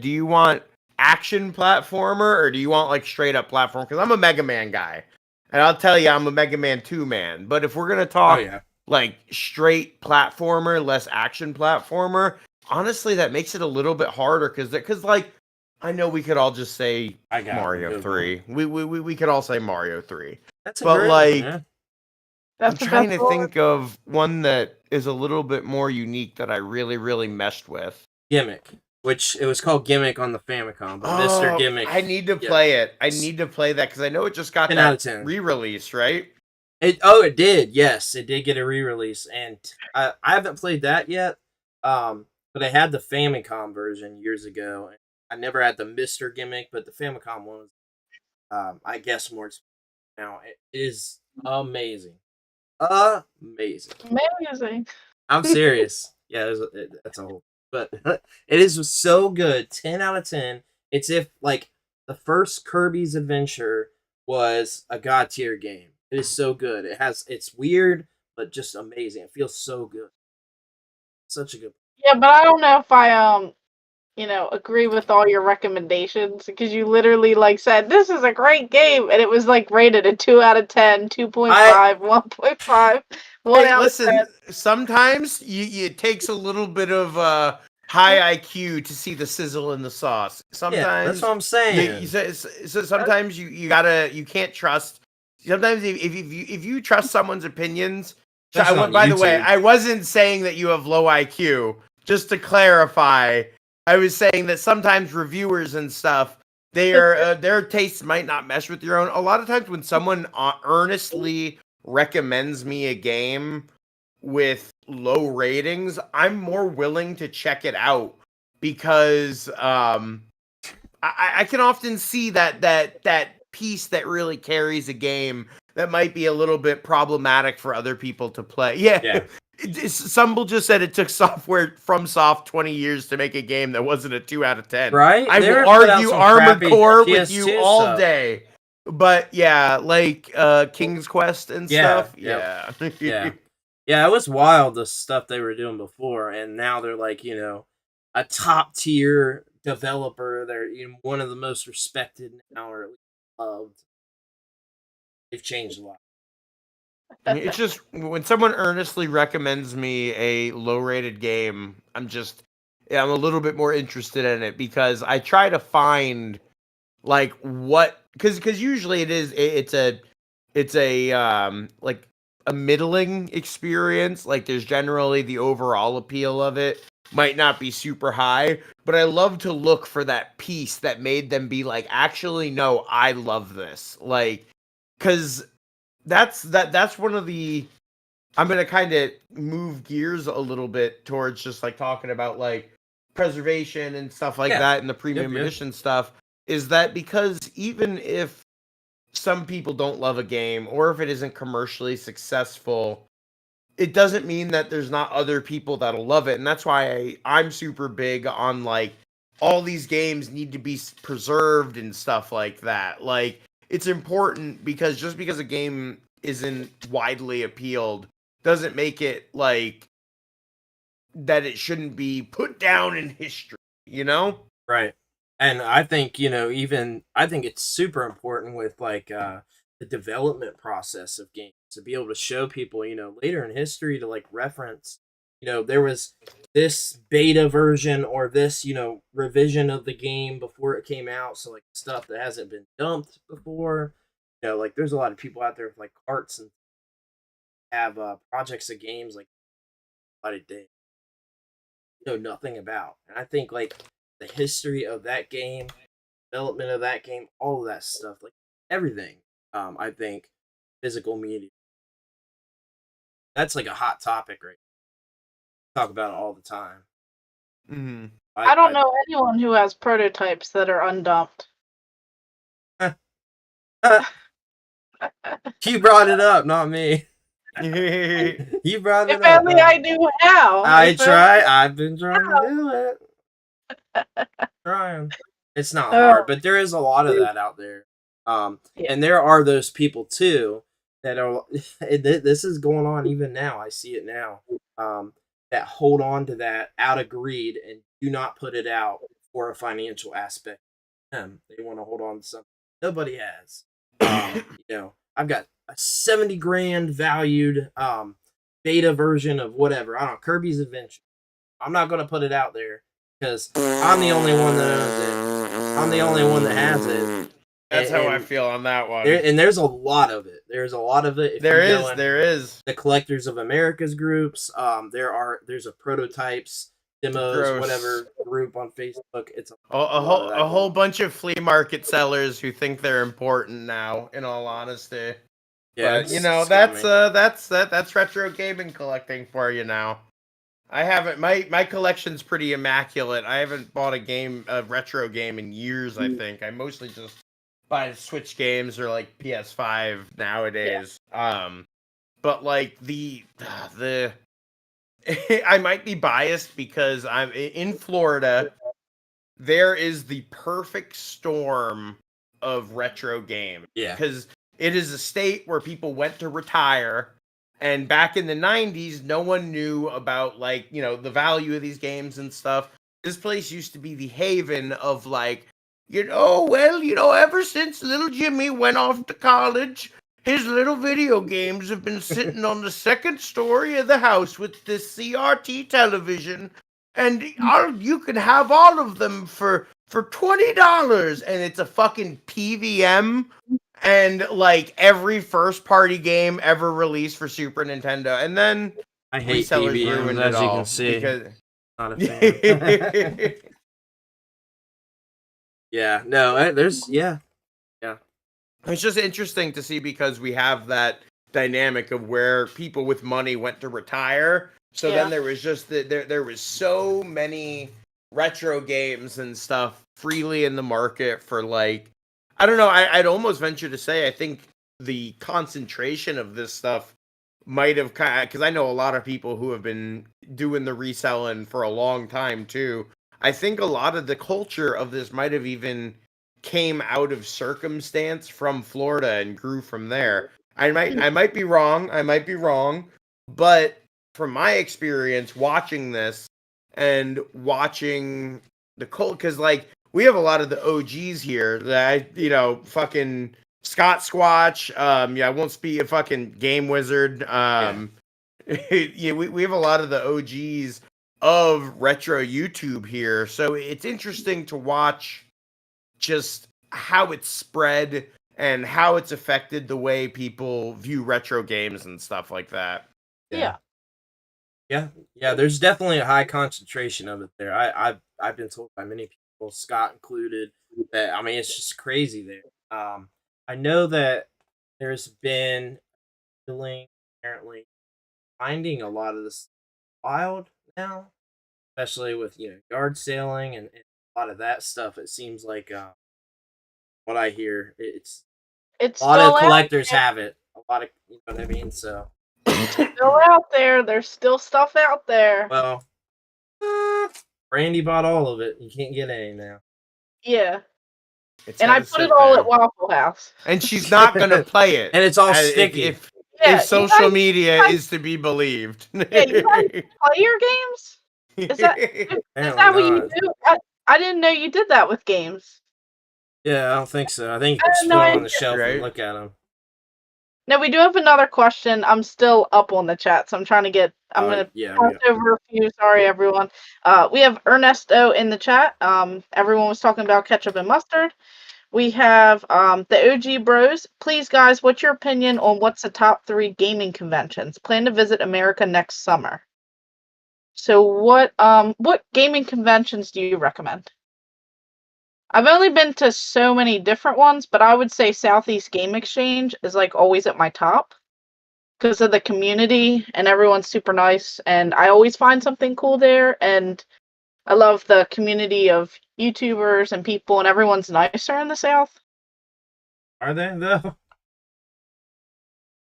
do you want action platformer or do you want like straight up platform? Because I'm a Mega Man guy. And I'll tell you, I'm a Mega Man 2 man. But if we're gonna talk like straight platformer, less action platformer, honestly that makes it a little bit harder because like I know we could all just say Mario 3. We could all say Mario 3. That's a great one, yeah. I'm trying to think of one that is a little bit more unique that I really, really meshed with. Gimmick, which it was called Gimmick on the Famicom, but Mr. Gimmick. I need to play it. I need to play that because I know it just got that re-release, right? It did. Yes, it did get a re-release, and I haven't played that yet. But I had the Famicom version years ago. I never had the Mr. Gimmick, but the Famicom one was, I guess, more. Now it is amazing. Amazing. I'm serious. Yeah, that's a whole. But it is so good. 10 out of 10. It's if like the first Kirby's Adventure was a God tier game. It is so good. It's weird, but just amazing. It feels so good. Such a good. Yeah, but I don't know if I agree with all your recommendations because you literally said this is a great game and it was rated a 2 out of 10, 2.5, 1.5, 1 Hey, out of listen. 10. Sometimes it takes a little bit of high IQ to see the sizzle in the sauce. Yeah, that's Sometimes what I'm saying. sometimes you can't trust. Sometimes if you trust someone's opinions. Especially on By the way, YouTube. I wasn't saying that you have low IQ. Just to clarify, I was saying that sometimes reviewers and stuff, their tastes might not mesh with your own. A lot of times when someone earnestly recommends me a game with low ratings, I'm more willing to check it out because I can often see that piece that really carries a game that might be a little bit problematic for other people to play. Yeah. Sumble just said it took FromSoft 20 years to make a game that wasn't a 2 out of 10. Right? I They will were put out argue some Armored crappy Core with you PS2 all stuff. day. But yeah, King's Quest and stuff. Yep. Yeah. Yeah, it was wild the stuff they were doing before, and now they're a top tier developer. They're one of the most respected now, or at least loved. They've changed a lot. It's just when someone earnestly recommends me a low-rated game, I'm a little bit more interested in it because I try to find what because usually it's a a middling experience. There's generally the overall appeal of it might not be super high, but I love to look for that piece that made them be actually no, I love this. Because that's one of the I'm gonna kind of move gears a little bit towards just talking about preservation and stuff that and the premium edition stuff. Is that because even if some people don't love a game or if it isn't commercially successful, it doesn't mean that there's not other people that'll love it. And that's why I'm super big on all these games need to be preserved and stuff like that. It's important because just because a game isn't widely appealed doesn't make it that it shouldn't be put down in history, Right. And I think, I think it's super important with the development process of games to be able to show people, later in history to reference, there was this beta version or this, revision of the game before it came out. So stuff that hasn't been dumped before, there's a lot of people out there with carts and have projects of games they know nothing about. And I think the history of that game, development of that game, all of that stuff, everything. I think physical media. That's a hot topic, right? Talk about it all the time. Mm-hmm. I don't know anyone who has prototypes that are undumped. You brought it up, not me. You brought it if up. If only I knew how. I've been trying to do it. Trying. It's not hard, but there is a lot of that out there. And there are those people too that are. This is going on even now. I see it now. That hold on to that out of greed and do not put it out for a financial aspect. They want to hold on to something nobody has. I've got a 70 grand valued beta version of whatever. I don't know, Kirby's Adventure. I'm not going to put it out there because I'm the only one that owns it. I'm the only one that has it. That's how I feel on that one. There's a lot of it. There's a lot of it. There is. The Collectors of America's groups. There's a prototypes, demos, whatever group on Facebook. It's a whole bunch of flea market sellers who think they're important now. In all honesty, yeah, but that's retro gaming collecting for you now. I haven't. My collection's pretty immaculate. I haven't bought a retro game in years. I think I mostly just buy Switch games or PS5 nowadays. Yeah. But the I might be biased because I'm in Florida. There is the perfect storm of retro games. Yeah. Because it is a state where people went to retire. And back in the 90s, no one knew about the value of these games and stuff. this place used to be the haven of like, ever since little Jimmy went off to college, his little video games have been sitting on the second story of the house with this CRT television, and you can have all of them for $20, and it's a fucking PVM, and like every first party game ever released for Super Nintendo, and then I hate resellers PVMs, ruined as it you all can see. because Not a fan. Yeah, no, yeah. it's just interesting to see because we have that dynamic of where people with money went to retire. So then there was just there was so many retro games and stuff freely in the market for like, I don't know, I'd almost venture to say I think the concentration of this stuff might have kind of, because I know a lot of people who have been doing the reselling for a long time too. I think a lot of the culture of this might have even came out of circumstance from Florida and grew from there. I might be wrong, but from my experience watching this and watching the cult, because like we have a lot of the OGs here that fucking Scott Squatch, I won't speak a fucking Game Wizard. Yeah, we have a lot of the OGs of retro YouTube here, so it's interesting to watch just how it's spread and how it's affected the way people view retro games and stuff like that. Yeah. There's definitely a high concentration of it there. I've been told by many people, Scott included, that I mean it's just crazy there. I know that there's been feeling apparently finding a lot of this wild now, especially with yard sailing and a lot of that stuff. It seems like what I hear, it's a lot of collectors have it. A lot of, you know what I mean. So still out there. There's still stuff out there. well, Brandy bought all of it. You can't get any now. Yeah. And I put it all at Waffle House. And she's not gonna play it. And it's all sticky. If social media is to be believed. Yeah, you guys play your games? Is that what you do? I didn't know you did that with games. Yeah, I don't think so. I think you just go on the shelf and look at them. Now, we do have another question. I'm still up on the chat, so I'm trying to get... I'm going to pass over a few. Sorry, everyone. We have Ernesto in the chat. Everyone was talking about ketchup and mustard. We have the OG Bros. Please, guys, what's your opinion on what's the top 3 gaming conventions? Plan to visit America next summer. So what gaming conventions do you recommend? I've only been to so many different ones, but I would say Southeast Game Exchange is like always at my top because of the community and everyone's super nice and I always find something cool there and I love the community of YouTubers and people and everyone's nicer in the South. Are they though?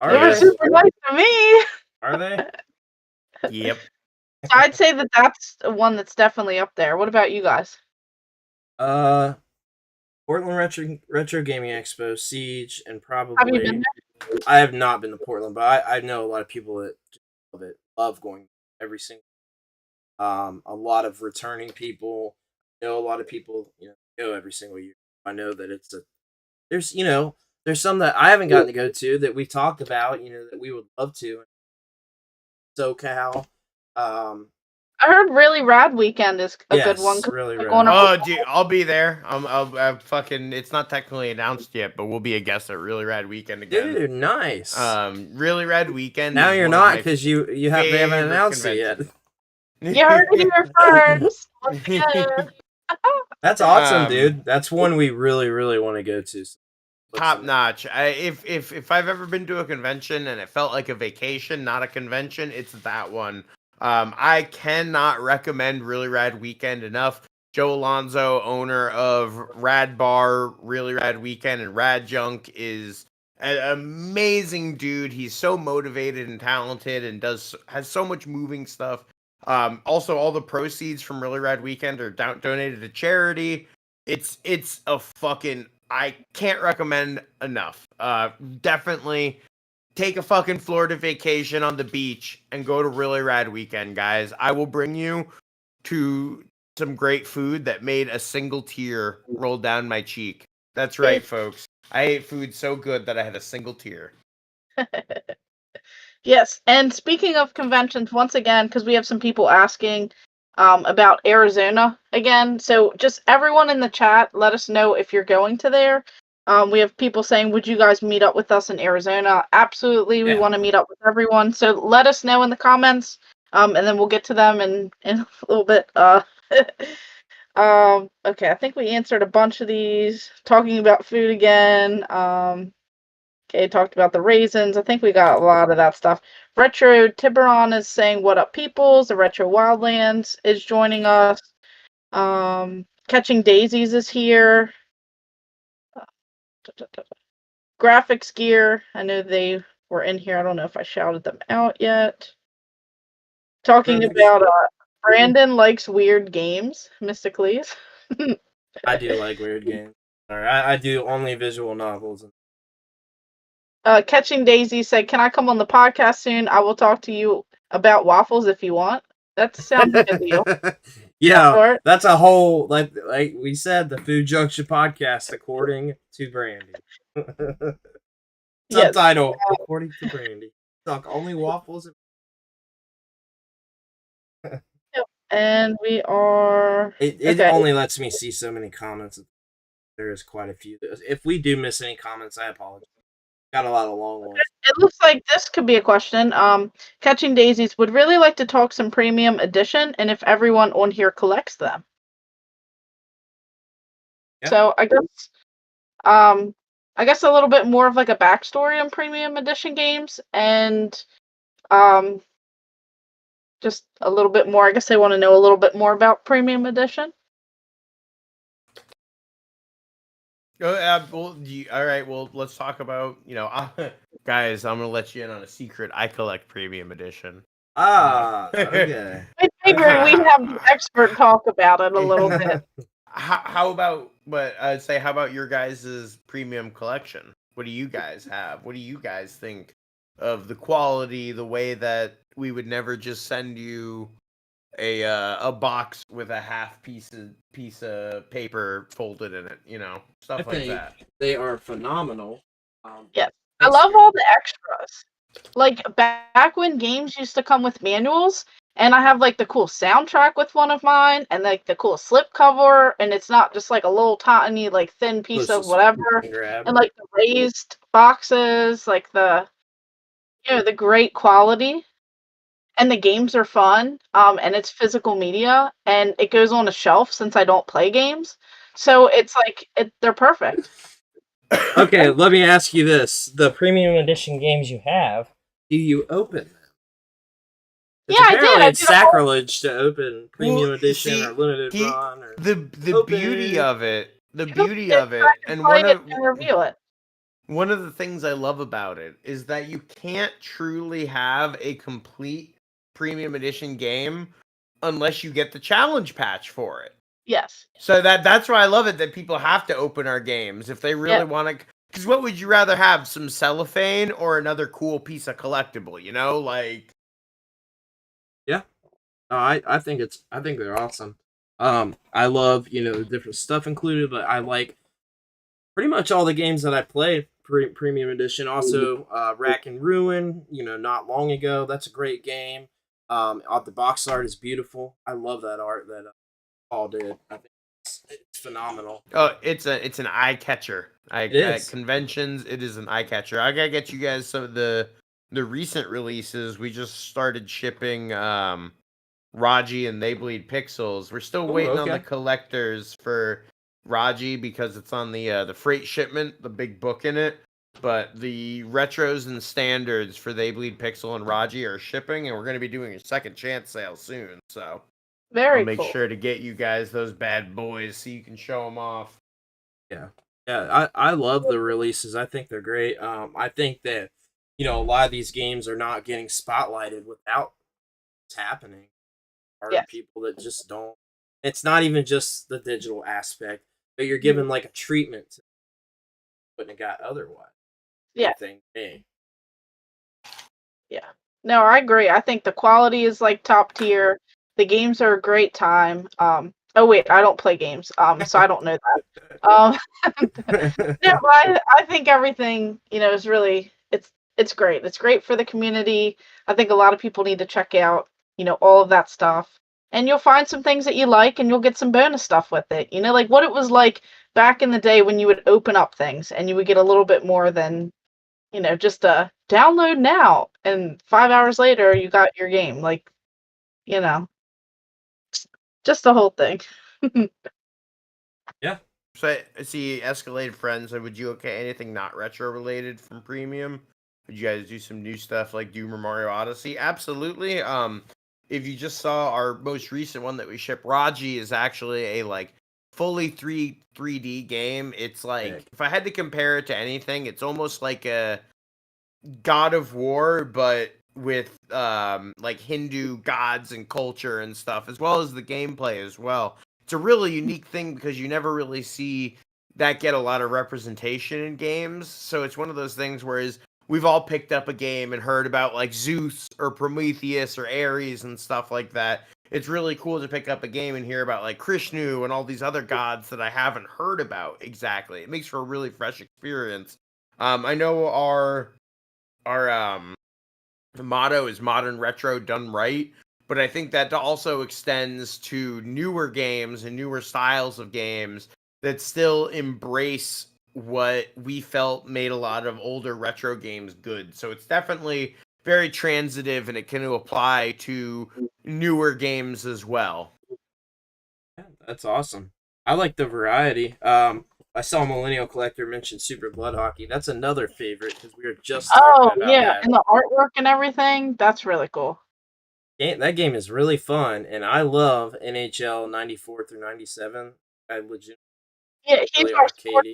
They were super nice to me. Are they? Yep. So I'd say that's one that's definitely up there. What about you guys? Portland Retro Gaming Expo, Siege, and probably. Have you been there? I have not been to Portland, but I know a lot of people that love going every single. A lot of returning people. I know a lot of people go every single year. I know that there's some that I haven't gotten to go to that we've talked about. That we would love to. SoCal. I heard Really Rad Weekend is a good one. Really rad. Dude, I'll be there. I'll fucking. It's not technically announced yet, but we'll be a guest at Really Rad Weekend again. Dude, nice. Really Rad Weekend. Now you're not because they haven't announced it yet. You heard it here first. That's awesome, dude. That's one we really, really want to go to. Top notch. If I've ever been to a convention and it felt like a vacation, not a convention, it's that one. I cannot recommend Really Rad Weekend enough. Joe Alonzo, owner of Rad Bar, Really Rad Weekend, and Rad Junk, is an amazing dude. He's so motivated and talented and has so much moving stuff. Also, all the proceeds from Really Rad Weekend are donated to charity. It's a fucking... I can't recommend enough. Definitely take a fucking Florida vacation on the beach and go to Really Rad Weekend, guys. I will bring you to some great food that made a single tear roll down my cheek. That's right, folks. I ate food so good that I had a single tear. Yes, and speaking of conventions, once again, because we have some people asking about Arizona again, so just everyone in the chat, let us know if you're going to there. We have people saying, would you guys meet up with us in Arizona? Absolutely, we want to meet up with everyone, so let us know in the comments, and then we'll get to them in a little bit. Okay, I think we answered a bunch of these. Talking about food again. Okay, talked about the raisins. I think we got a lot of that stuff. Retro Tiburon is saying, what up, peoples? The Retro Wildlands is joining us. Catching Daisies is here. Graphics Gear. I know they were in here. I don't know if I shouted them out yet. Talking about Brandon likes weird games, Mysticles. I do like weird games. I do only visual novels. Catching Daisy said, can I come on the podcast soon? I will talk to you about waffles if you want. That sounds like a deal. Yeah, that's a whole, like we said, the Food Junction Podcast, according to Brandy. Subtitle, according to Brandy. Talk only waffles. And we are... It only lets me see so many comments. There is quite a few. If we do miss any comments, I apologize. Got a lot of long ones. It looks like this could be a question. Catching Daisies would really like to talk some premium edition, and if everyone on here collects them. Yeah. So I guess a little bit more of like a backstory on premium edition games, and just a little bit more. I guess they want to know a little bit more about premium edition. All right. Well, let's talk about, guys, I'm going to let you in on a secret. I collect premium edition. Okay. I figured we'd have the expert talk about it a little bit. How about your guys' premium collection? What do you guys have? What do you guys think of the quality, the way that we would never just send you a box with a half piece of paper folded in it, stuff like that. They are phenomenal. Yes, I love all the extras. Like back when games used to come with manuals, and I have like the cool soundtrack with one of mine, and like the cool slip cover, and it's not just like a little tiny like thin piece of whatever, and like the raised boxes, like the great quality. And the games are fun, and it's physical media, and it goes on a shelf since I don't play games. So it's like, they're perfect. Okay, let me ask you this. The premium edition games you have, do you open them? Yeah, I did. It's sacrilege to open premium edition or limited run. Or the beauty of it, and review it. One of the things I love about it is that you can't truly have a complete premium edition game unless you get the challenge patch for it. Yes. So that's why I love it, that people have to open our games if they really want to. Because what would you rather have, some cellophane or another cool piece of collectible? Yeah. I think they're awesome. I love the different stuff included, but I like pretty much all the games that I play premium edition. Also, Rack and Ruin. Not long ago. That's a great game. The box art is beautiful. I love that art that Paul did. I think it's phenomenal. Oh, it's an eye catcher. At conventions, it is an eye catcher. I gotta get you guys some of the recent releases. We just started shipping Raji and They Bleed Pixels. We're still waiting on the collectors for Raji because it's on the freight shipment, the big book in it. But the retros and standards for They Bleed Pixel and Raji are shipping, and we're going to be doing a second chance sale soon. So I'll make sure to get you guys those bad boys so you can show them off. Yeah. I love the releases. I think they're great. I think that a lot of these games are not getting spotlighted without what's happening. Are people that just don't. It's not even just the digital aspect, but you're given like a treatment to wouldn't have got otherwise. Yeah. Yeah. No, I agree. I think the quality is like top tier. The games are a great time. Oh wait, I don't play games, so I don't know that. No, but I think everything, is really it's great. It's great for the community. I think a lot of people need to check out, all of that stuff. And you'll find some things that you like and you'll get some bonus stuff with it. Like what it was like back in the day when you would open up things and you would get a little bit more than, just a download now and 5 hours later you got your game. Like, you know, just the whole thing. Yeah. So I see Escalated Friends. Would you anything not retro related from Premium? Would you guys do some new stuff like Doom or Mario Odyssey? Absolutely. If you just saw our most recent one that we shipped, Raji is actually a fully 3D game. It's like, if I had to compare it to anything, it's almost like a God of War, but with Hindu gods and culture and stuff, as well as the gameplay as well. It's a really unique thing because you never really see that get a lot of representation in games. So it's one of those things whereas we've all picked up a game and heard about Zeus or Prometheus or Ares and stuff like that. It's really cool to pick up a game and hear about Krishnu and all these other gods that I haven't heard about exactly. It makes for a really fresh experience. I know our motto is modern retro done right. But I think that also extends to newer games and newer styles of games that still embrace what we felt made a lot of older retro games good. So it's definitely very transitive and it can apply to newer games as well. Yeah, that's awesome. I like the variety. I saw Millennial Collector mention Super Blood Hockey. That's another favorite because we were just talking about that. And the artwork and everything, that's really cool. That game is really fun, and I love NHL 94 through 97. I legit. Yeah, he's really our arcadey. sports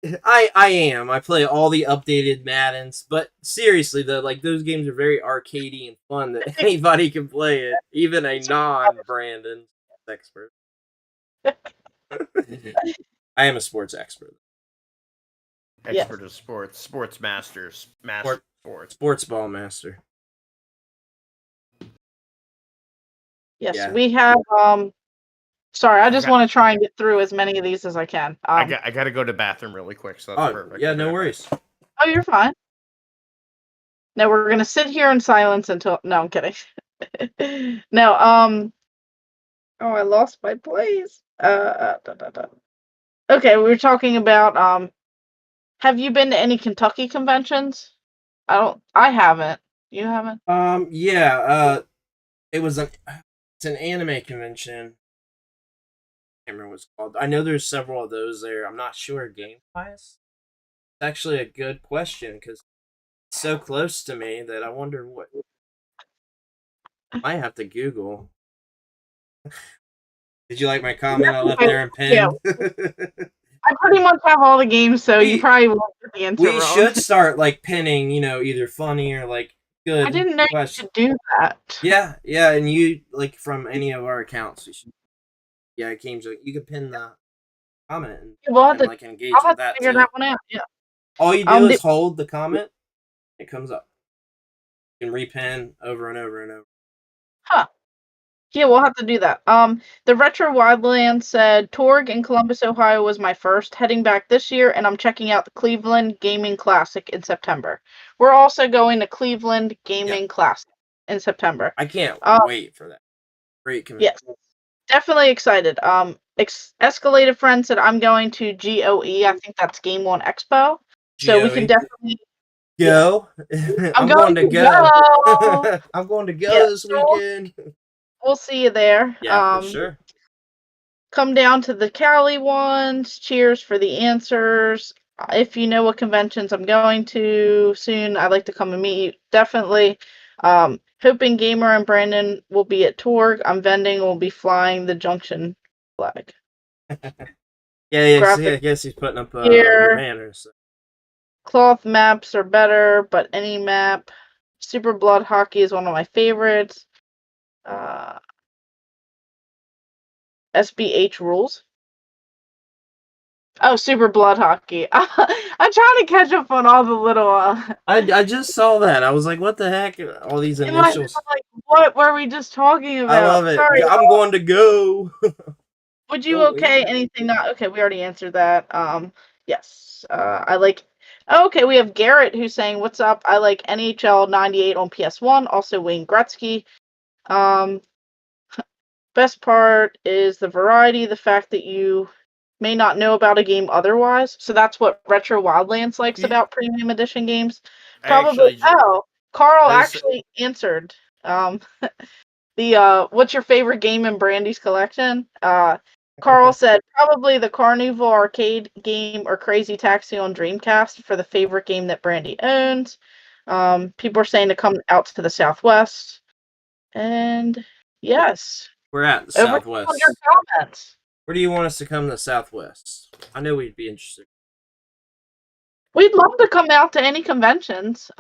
expert. I am. I play all the updated Maddens, but seriously, those games are very arcadey and fun that anybody can play it, even a non-Brandon expert. I am a sports expert. Expert of sports. Sports masters. Sports ball master. Yes, we have. Sorry, I just want to try and get through as many of these as I can. I got to go to the bathroom really quick, so that's perfect. Yeah, no worries. Oh, you're fine. No, we're gonna sit here in silence until. No, I'm kidding. No, Oh, I lost my place. Okay, we were talking about. Have you been to any Kentucky conventions? I haven't. You haven't? Yeah. It's an anime convention. I can't remember what it's called. I know there's several of those there. I'm not sure game-wise. It's actually a good question because it's so close to me that I wonder what. I might have to Google. Did you like my comment I left there and pinned? Yeah. I pretty much have all the games, so you probably won't get the answer wrong. We should start pinning, either funny or good. I didn't know you could do that. Yeah, and you from any of our accounts, you should. Yeah, games you can pin the comment and, engage with that figure too. that one out. Yeah. All you do is hold the comment, it comes up. You can repin over and over and over. Huh. Yeah, we'll have to do that. The Retro Wildland said Torg in Columbus, Ohio was my first, heading back this year, and I'm checking out the Cleveland Gaming Classic in September. We're also going to Cleveland Gaming Classic in September. I can't wait for that. Great convention. Yes, definitely excited. Escalated Friend said I'm going to GOE. I think that's Game On Expo. So we can definitely go. I'm going to go. I'm going to go this weekend. We'll see you there. Yeah, for sure. Come down to the Cali ones. Cheers for the answers. If you know what conventions I'm going to soon, I'd like to come and meet you. Definitely. Hoping Gamer and Brandon will be at Torg. I'm vending. We'll be flying the Junction flag. Yeah. I guess he's putting up banners. So. Cloth maps are better, but any map. Super Blood Hockey is one of my favorites. SBH rules. Oh, Super Blood Hockey. I'm trying to catch up on all the little. I just saw that. I was like, what the heck? All these initials. Like, What were we just talking about? I love it. Sorry. I'm going to go. Would you Oh, okay? wait. Anything not okay? We already answered that. Yes. I like. Okay, we have Garrett who's saying, "What's up? I like NHL '98 on PS1. Also Wayne Gretzky. Um, best part is the variety, the fact that you may not know about a game otherwise. So that's what Retro Wildlands likes Ye- about premium edition games. I Probably. actually, ju- Oh, Carl I was, actually answered. Um, the what's your favorite game in Brandy's collection? Carl said probably the Carnival arcade game or Crazy Taxi on Dreamcast for the favorite game that Brandy owns. People are saying to come out to the Southwest. And yes, We're at the over to you on your Southwest. comments. Where do you want us to come to the Southwest? I know we'd be interested. We'd love to come out to any conventions.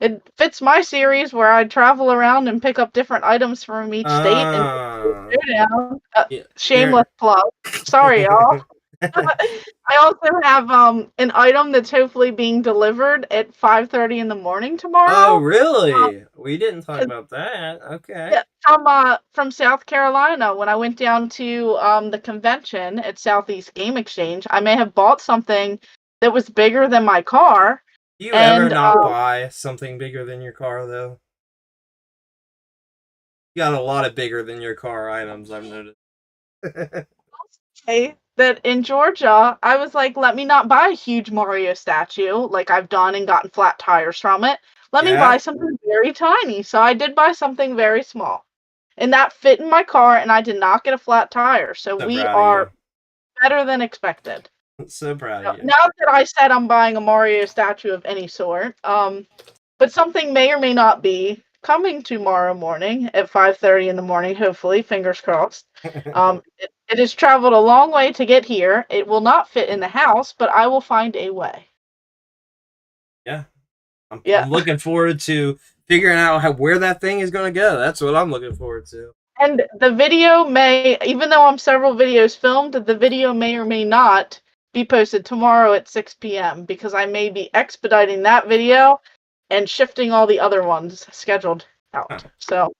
It fits my series where I travel around and pick up different items from each state and showdown. Yeah, Shameless plug. Sorry, y'all. I also have an item that's hopefully being delivered at 5:30 in the morning tomorrow. Oh, really? We didn't talk about that. Okay. Yeah, from South Carolina. When I went down to the convention at Southeast Game Exchange, I may have bought something that was bigger than my car. Do you ever not buy something bigger than your car, though? You got a lot of bigger than your car items, I've noticed. That in Georgia, I was like, let me not buy a huge Mario statue like I've done and gotten flat tires from it. Let me buy something very tiny. So I did buy something very small. And that fit in my car, and I did not get a flat tire. So we are better than expected. So proud of you. Not that I said I'm buying a Mario statue of any sort, but something may or may not be coming tomorrow morning at 5:30 in the morning, hopefully, fingers crossed. It has traveled a long way to get here. It will not fit in the house, but I will find a way. Yeah. I'm looking forward to figuring out where that thing is going to go. That's what I'm looking forward to. And the video may, even though I'm several videos filmed, the video may or may not be posted tomorrow at 6 p.m. because I may be expediting that video and shifting all the other ones scheduled out. So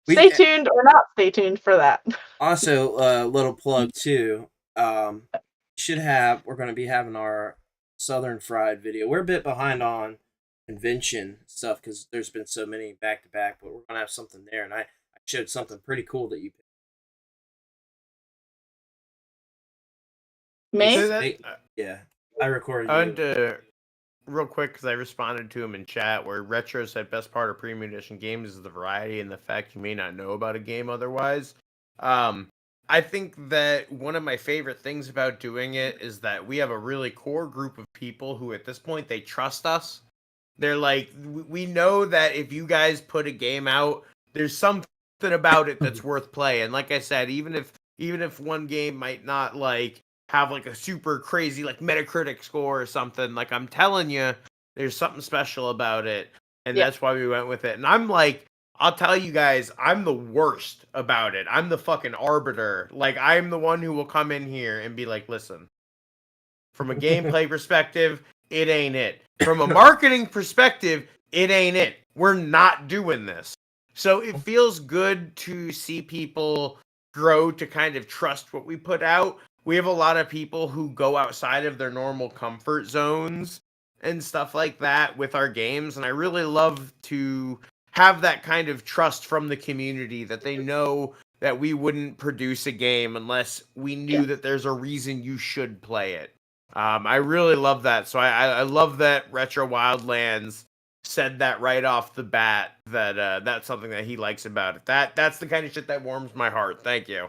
stay tuned or not stay tuned for that. Also, a little plug too. We're going to be having our Southern Fried video. We're a bit behind on convention stuff because there's been so many back to back, but we're going to have something there. And I showed something pretty cool that you picked. Me? Yeah, I recorded you. Real quick, because I responded to him in chat, where Retro said best part of premium edition games is the variety and the fact you may not know about a game otherwise. I think that one of my favorite things about doing it is that we have a really core group of people who at this point, they trust us. They're like, we know that if you guys put a game out, there's something about it that's worth playing. Like I said, even if one game might not have a super crazy Metacritic score or something, I'm telling you, there's something special about it, and that's why we went with it. And I'll tell you guys, I'm the worst about it. I'm the fucking arbiter. I'm the one who will come in here and be like, listen, from a gameplay perspective, it ain't it. From a marketing perspective, it ain't it. We're not doing this. So it feels good to see people grow to kind of trust what we put out. We have a lot of people who go outside of their normal comfort zones and stuff like that with our games. And I really love to have that kind of trust from the community that they know that we wouldn't produce a game unless we knew that there's a reason you should play it. I really love that. So I love that Retro Wildlands said that right off the bat, that that's something that he likes about it. That's the kind of shit that warms my heart. Thank you.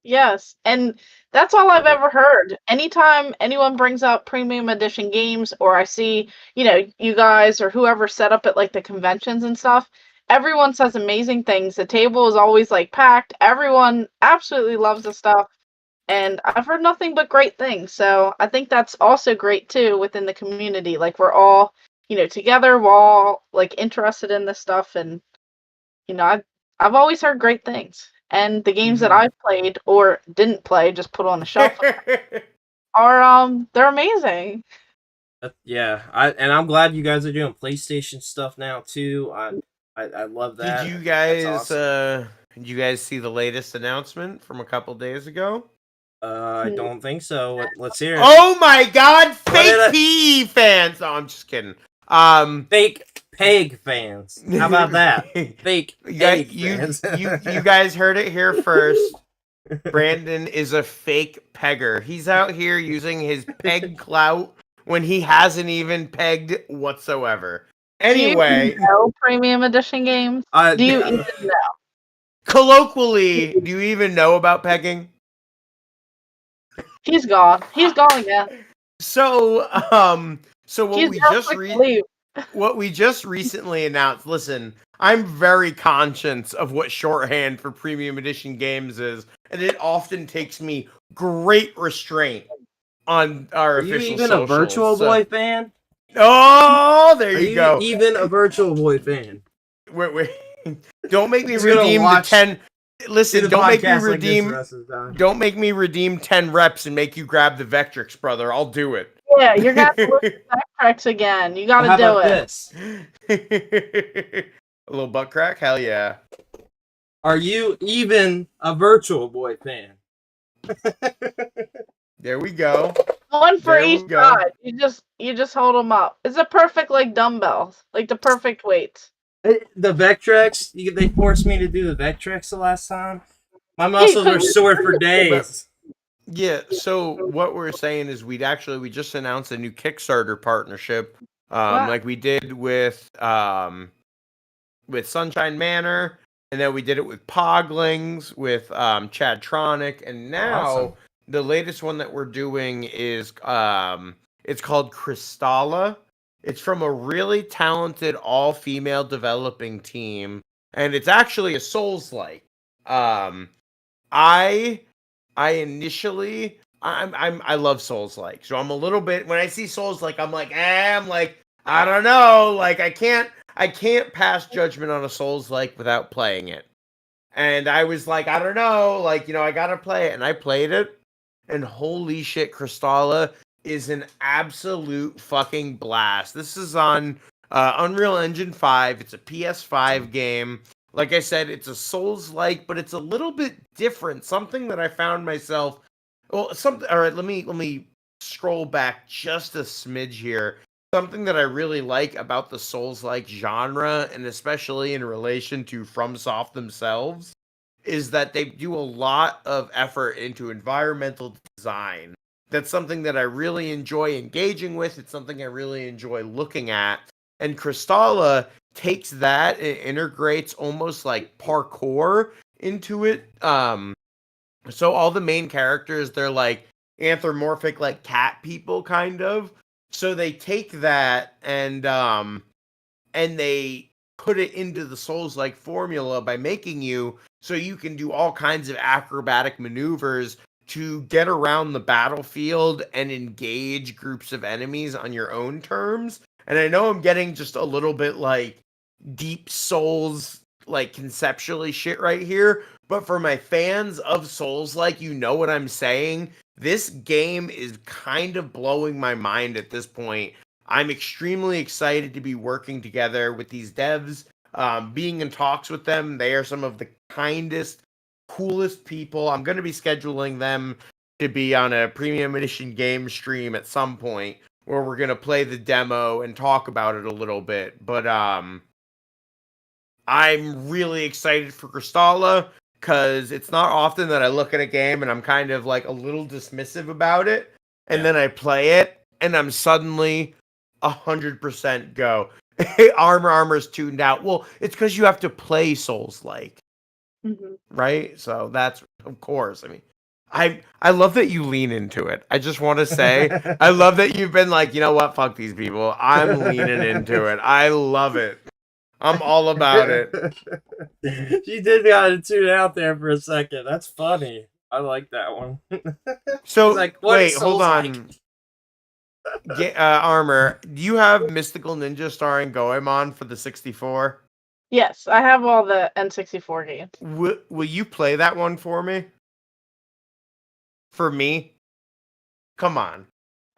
Yes, and that's all I've ever heard. Anytime anyone brings up premium edition games, or I see, you guys or whoever set up at the conventions and stuff, everyone says amazing things. The table is always packed. Everyone absolutely loves the stuff, and I've heard nothing but great things. So I think that's also great too within the community. We're all, together, we're all interested in this stuff, and I've always heard great things. And the games that I've played or didn't play, just put on the shelf, are they're amazing. Yeah, I'm glad you guys are doing PlayStation stuff now too. I I love that. Did you That's guys awesome. did you guys see the latest announcement from a couple days ago? I don't think so. Let's hear it. Oh my god, What did I- fake PE fans. No, I'm just kidding. Fake peg fans. How about that? Fake peg fans. You guys heard it here first. Brandon is a fake pegger. He's out here using his peg clout when he hasn't even pegged whatsoever. Anyway, do you know premium edition games? Do you even know? colloquially, do you even know about pegging? He's gone. He's gone again. So what He's we real just quick to leave. what we just recently announced. Listen, I'm very conscious of what shorthand for premium edition games is, and it often takes me great restraint on our Are you official even socials. a Virtual Boy fan? Oh, there Are you you go. even a Virtual Boy fan? Wait. Don't make me He's gonna redeem the watch- 10. Listen, don't make me podcast like this redeem. the rest of the time. Don't make me redeem 10 reps and make you grab the Vectrix, brother. I'll do it. Yeah, you're gonna have to look at backtracks again. You gotta How do about it. this? A little butt crack? Hell yeah. Are you even a Virtual Boy fan? There we go. One for There we each go. side. You just hold them up. It's a perfect like dumbbells, like the perfect weights. The Vectrex, they forced me to do the Vectrex the last time. My muscles were sore for days. Yeah, so what we're saying is we just announced a new Kickstarter partnership, Wow. like we did with Sunshine Manor, and then we did it with Poglings, with Chad Tronic, and now Awesome. the latest one that we're doing is it's called Crystalla. It's from a really talented all-female developing team, and it's actually a Souls-like. I love Souls-like, so I'm a little bit, when I see Souls-like, I'm like, I don't know, like I can't pass judgment on a Souls-like without playing it. And I was like, I don't know, like, I gotta play it, and I played it, and holy shit, Crystalla is an absolute fucking blast. This is on Unreal Engine 5. It's a PS5 game. Like I said, it's a Souls-like, but it's a little bit different. Something that I found myself. Well, all right, let me scroll back just a smidge here. Something that I really like about the Souls-like genre, and especially in relation to FromSoft themselves, is that they do a lot of effort into environmental design. That's something that I really enjoy engaging with. It's something I really enjoy looking at. And Crystalla takes that and integrates almost like parkour into it. So all the main characters, they're like anthropomorphic, like cat people, kind of. So they take that and they put it into the Souls-like formula by making you so you can do all kinds of acrobatic maneuvers to get around the battlefield and engage groups of enemies on your own terms. And I know I'm getting just a little bit like deep Souls, like conceptually shit right here, but for my fans of Souls, like, you know what I'm saying, this game is kind of blowing my mind at this point. I'm extremely excited to be working together with these devs, being in talks with them. They are some of the kindest, coolest people. I'm going to be scheduling them to be on a premium edition game stream at some point where we're going to play the demo and talk about it a little bit. But I'm really excited for Crystalla because it's not often that I look at a game and I'm kind of like a little dismissive about it. And then I play it and I'm suddenly 100% go. Armor's tuned out. Well, it's because you have to play Souls-like. Mm-hmm. Right? So that's, of course. I mean, I love that you lean into it. I just want to say, I love that you've been like, you know what? Fuck these people. I'm leaning into it. I love it. I'm all about it. She did got to tune out there for a second. That's funny. I like that one. So, like, what wait, is hold Souls-like? on. Armor, do you have Mystical Ninja starring Goemon for the 64? Yes, I have all the N64 games. Will you play that one for me? For me? Come on.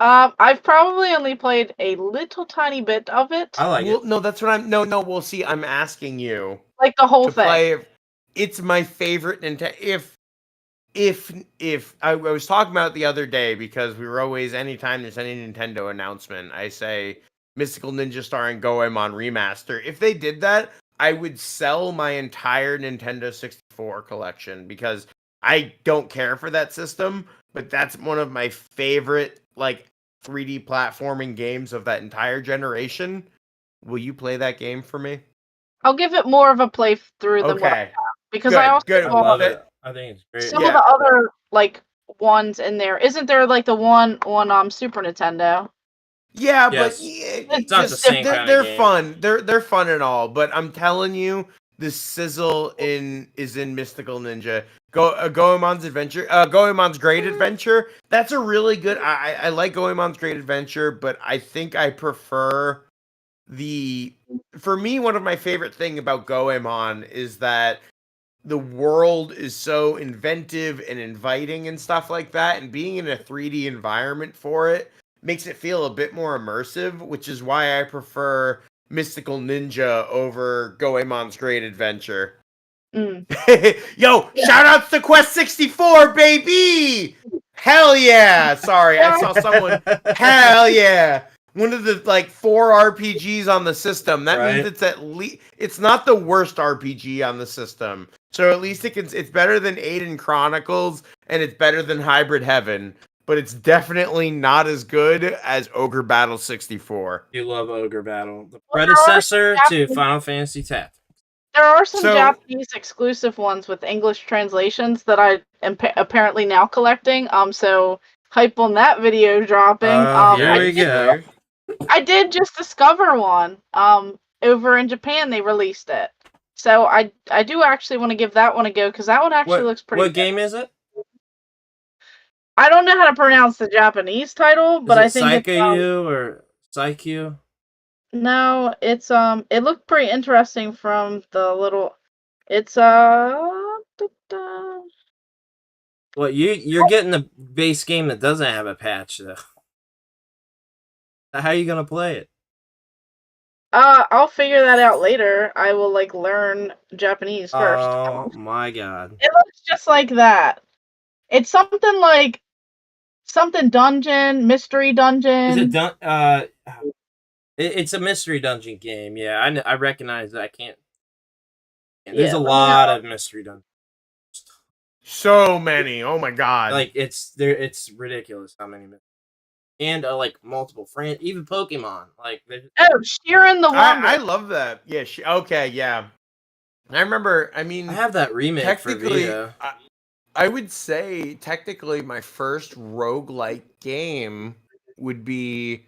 I've probably only played a little tiny bit of it. I like it. No, that's what I'm. No, we'll see. I'm asking you Like the whole to thing. play. It's my favorite Nintendo. If I was talking about it the other day because we were always anytime there's any Nintendo announcement, I say Mystical Ninja starring Goemon remaster. If they did that, I would sell my entire Nintendo 64 collection because I don't care for that system, but that's one of my favorite like 3D platforming games of that entire generation. Will you play that game for me? I'll give it more of a playthrough than what I Okay. have because Good, I also good. I saw love it. I think it's great. some of the other like ones in there. Isn't there like the one on Super Nintendo? Yeah, Yes. but It's not the same kind of they're game. fun. They're fun and all, but I'm telling you, the sizzle is in Mystical Ninja. Goemon's Adventure, Goemon's Great Adventure. That's a really good. I like Goemon's Great Adventure, but I think I prefer the. For me, one of my favorite thing about Goemon is that the world is so inventive and inviting and stuff like that, and being in a 3D environment for it makes it feel a bit more immersive, which is why I prefer Mystical Ninja over Goemon's Great Adventure. Mm. Yo, shout outs to Quest 64, baby! Hell yeah! Sorry, I saw someone. Hell yeah! One of the like 4 RPGs on the system. That means Right. it's at least it's not the worst RPG on the system. So at least it's better than Aiden Chronicles and it's better than Hybrid Heaven, but it's definitely not as good as Ogre Battle 64. You love Ogre Battle, the Well, there are predecessor some to Japanese- Final Fantasy Tactics. There are some So- Japanese exclusive ones with English translations that I am apparently now collecting. So hype on that video dropping. Here we go. I did just discover one. Over in Japan they released it. So I do actually want to give that one a go because that one actually looks pretty What good. game is it? I don't know how to pronounce the Japanese title, but I Is it think it's Psycho or Psycho? no, it's it looked pretty interesting from the little it's Well, you're getting the base game that doesn't have a patch though. How are you gonna play it? I'll figure that out later. I will like learn Japanese first. Oh my god! It looks just like that. It's something like something dungeon, mystery dungeon. Is it it's a mystery dungeon game. Yeah, I recognize that. I can't. There's Yeah, a lot of mystery dungeons. So many. Oh my god. Like it's ridiculous how many. And like multiple friends, even Pokemon. Like Oh, Sheeran the Wonder. I love that. Yeah, okay, yeah. I remember, I mean, I have that remake for technically, Vita. I would say technically my first roguelike game would be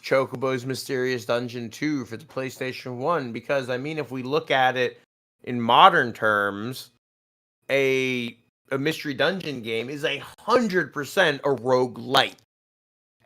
Chocobo's Mysterious Dungeon 2 for the PlayStation 1 because I mean if we look at it in modern terms, a mystery dungeon game is 100% a roguelite.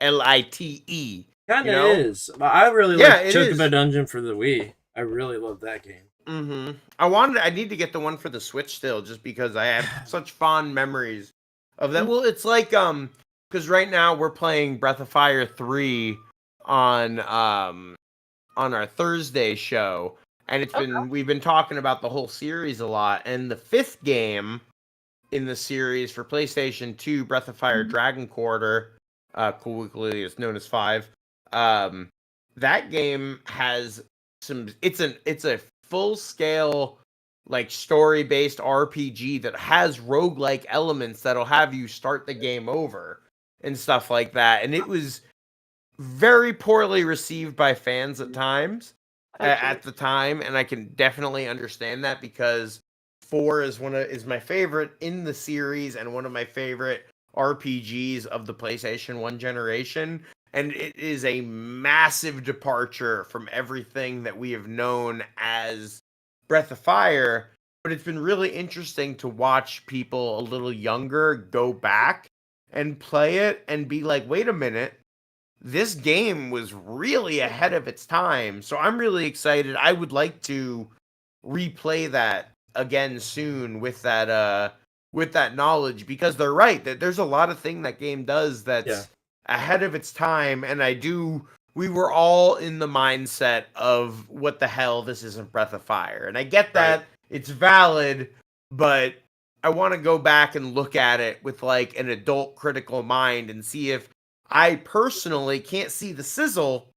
LITE. Kind of you know? is. But I really Yeah, like it Chocobo is. Dungeon for the Wii. I really love that game. Mm-hmm. I need to get the one for the Switch still, just because I have such fond memories of that. Well, it's like because right now we're playing Breath of Fire 3 on our Thursday show, and we've been talking about the whole series a lot, and the 5th game in the series for PlayStation 2, Breath of Fire Dragon Quarter, colloquially it's known as 5. That game has it's a full scale like story based RPG that has roguelike elements that'll have you start the game over and stuff like that. And it was very poorly received by fans at times at the time, and I can definitely understand that because 4 is my favorite in the series and one of my favorite RPGs of the PlayStation 1 generation, and it is a massive departure from everything that we have known as Breath of Fire, but it's been really interesting to watch people a little younger go back and play it and be like, wait a minute, this game was really ahead of its time. So I'm really excited. I would like to replay that again soon with that knowledge, because they're right that there's a lot of thing that game does that's ahead of its time, and we were all in the mindset of what the hell, this isn't Breath of Fire. And I get that it's valid, but I want to go back and look at it with like an adult critical mind and see if I personally can't see the sizzle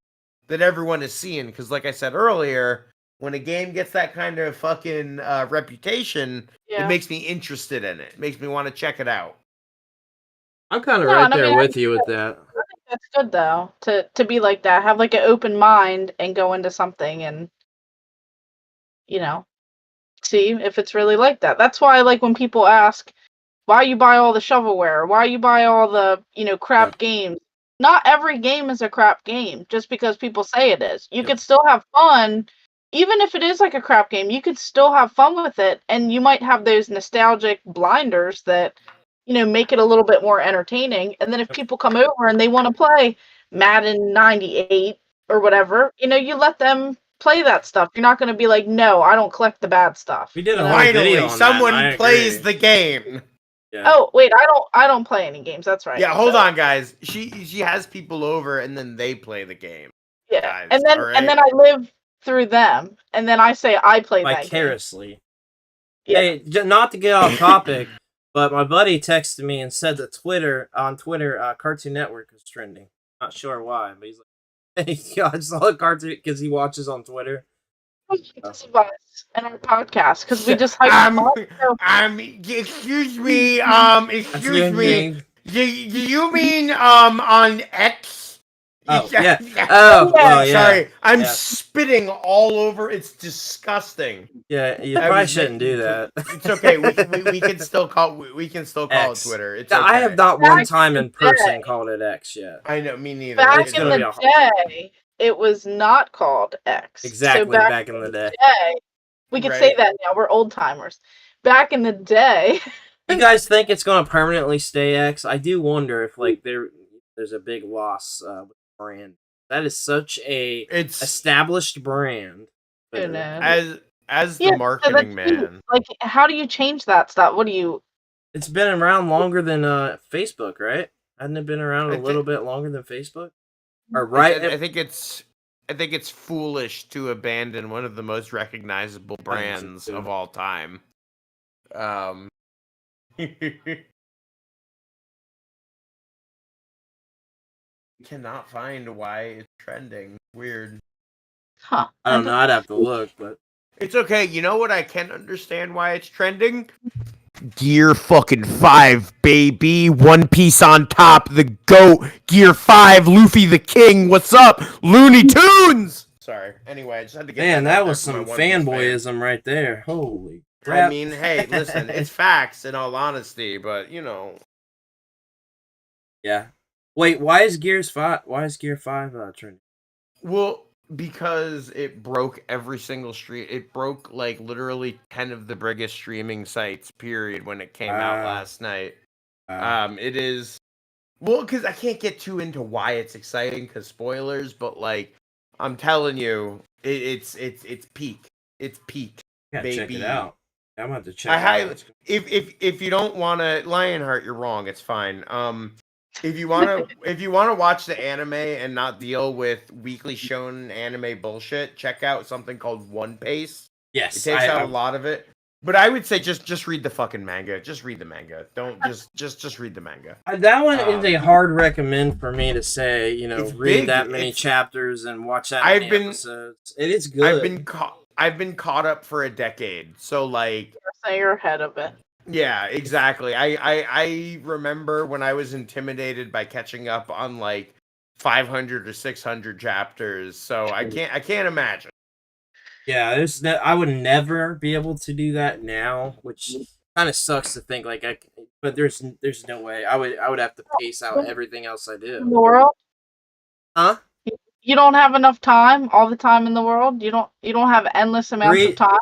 that everyone is seeing. Because like I said earlier, when a game gets that kind of fucking reputation, it makes me interested in it. It makes me want to check it out. I'm kind of right there with you with that. I think that's good though, to be like that. Have like an open mind and go into something and, you know, see if it's really like that. That's why, like, when people ask, why you buy all the shovelware? Why you buy all the, crap games? Not every game is a crap game just because people say it is. You could still have fun. Even if it is like a crap game, you could still have fun with it, and you might have those nostalgic blinders that, make it a little bit more entertaining. And then if people come over and they want to play Madden 98 or whatever, you let them play that stuff. You're not going to be like, no, I don't collect the bad stuff. We did a whole video on someone that, plays the game. Yeah. Oh, wait, I don't play any games. That's right. Yeah, hold on, guys. She has people over and then they play the game. Yeah. Guys, and then I live through them, and then I say I play that game. Vicariously. Yeah. Hey, not to get off topic, but my buddy texted me and said that on Twitter, Cartoon Network is trending. Not sure why, but he's like, hey, I saw a cartoon because he watches on Twitter. Because of us and our podcast, because we just excuse me, excuse me. Do you mean on X? Oh yeah. Oh, well, yeah. Sorry, I'm spitting all over. It's disgusting. Yeah, you probably shouldn't do that. It's okay. We can still call it Twitter. It's okay. I have not one time in person called it X yet. I know, me neither. Back in the day, it was not called X. Exactly, so back in the day. We could say that now. We're old timers. Back in the day. You guys think it's going to permanently stay X? I do wonder if like there's a big loss with the brand. That is such a established brand. As the marketing man. Like, how do you change that stuff? What do you? It's been around longer than Facebook, right? Hasn't it been around a little bit longer than Facebook? Or right? I think it's foolish to abandon one of the most recognizable brands of all time. Cannot find why it's trending. Weird. Huh. I don't know. I'd have to look, but it's okay. You know what? I can understand why it's trending. Gear fucking 5, baby. One Piece on top. The GOAT. Gear 5. Luffy the King. What's up? Looney Tunes! Sorry. Anyway, I just had to get that was some fanboyism right there. Holy crap. I mean, hey, listen. It's facts in all honesty, but, Yeah. Wait, why is Gear 5 trending? Well, because it broke every single stream. It broke like literally 10 of the biggest streaming sites, period, when it came out last night. It is because I can't get too into why it's exciting because spoilers, but like I'm telling you, it's peak. It's peak. Baby. Check it out. I'm gonna have to check it out. If you don't wanna Lionheart, you're wrong, it's fine. If you wanna watch the anime and not deal with weekly shonen anime bullshit, check out something called One Piece. Yes, it takes out a lot of it. But I would say just read the fucking manga. Just read the manga. Don't just read the manga. That one is a hard recommend for me to say. Read that many chapters and watch that many episodes. It is good. I've been caught up for a decade, so like. So you're ahead of it. Yeah, exactly. I remember when I was intimidated by catching up on like 500 or 600 chapters. So I can't imagine. Yeah, I would never be able to do that now, which kind of sucks to think. But there's no way. I would have to pace out everything else I do. In the world? Huh? You don't have enough time, all the time in the world. You don't have endless amounts of time.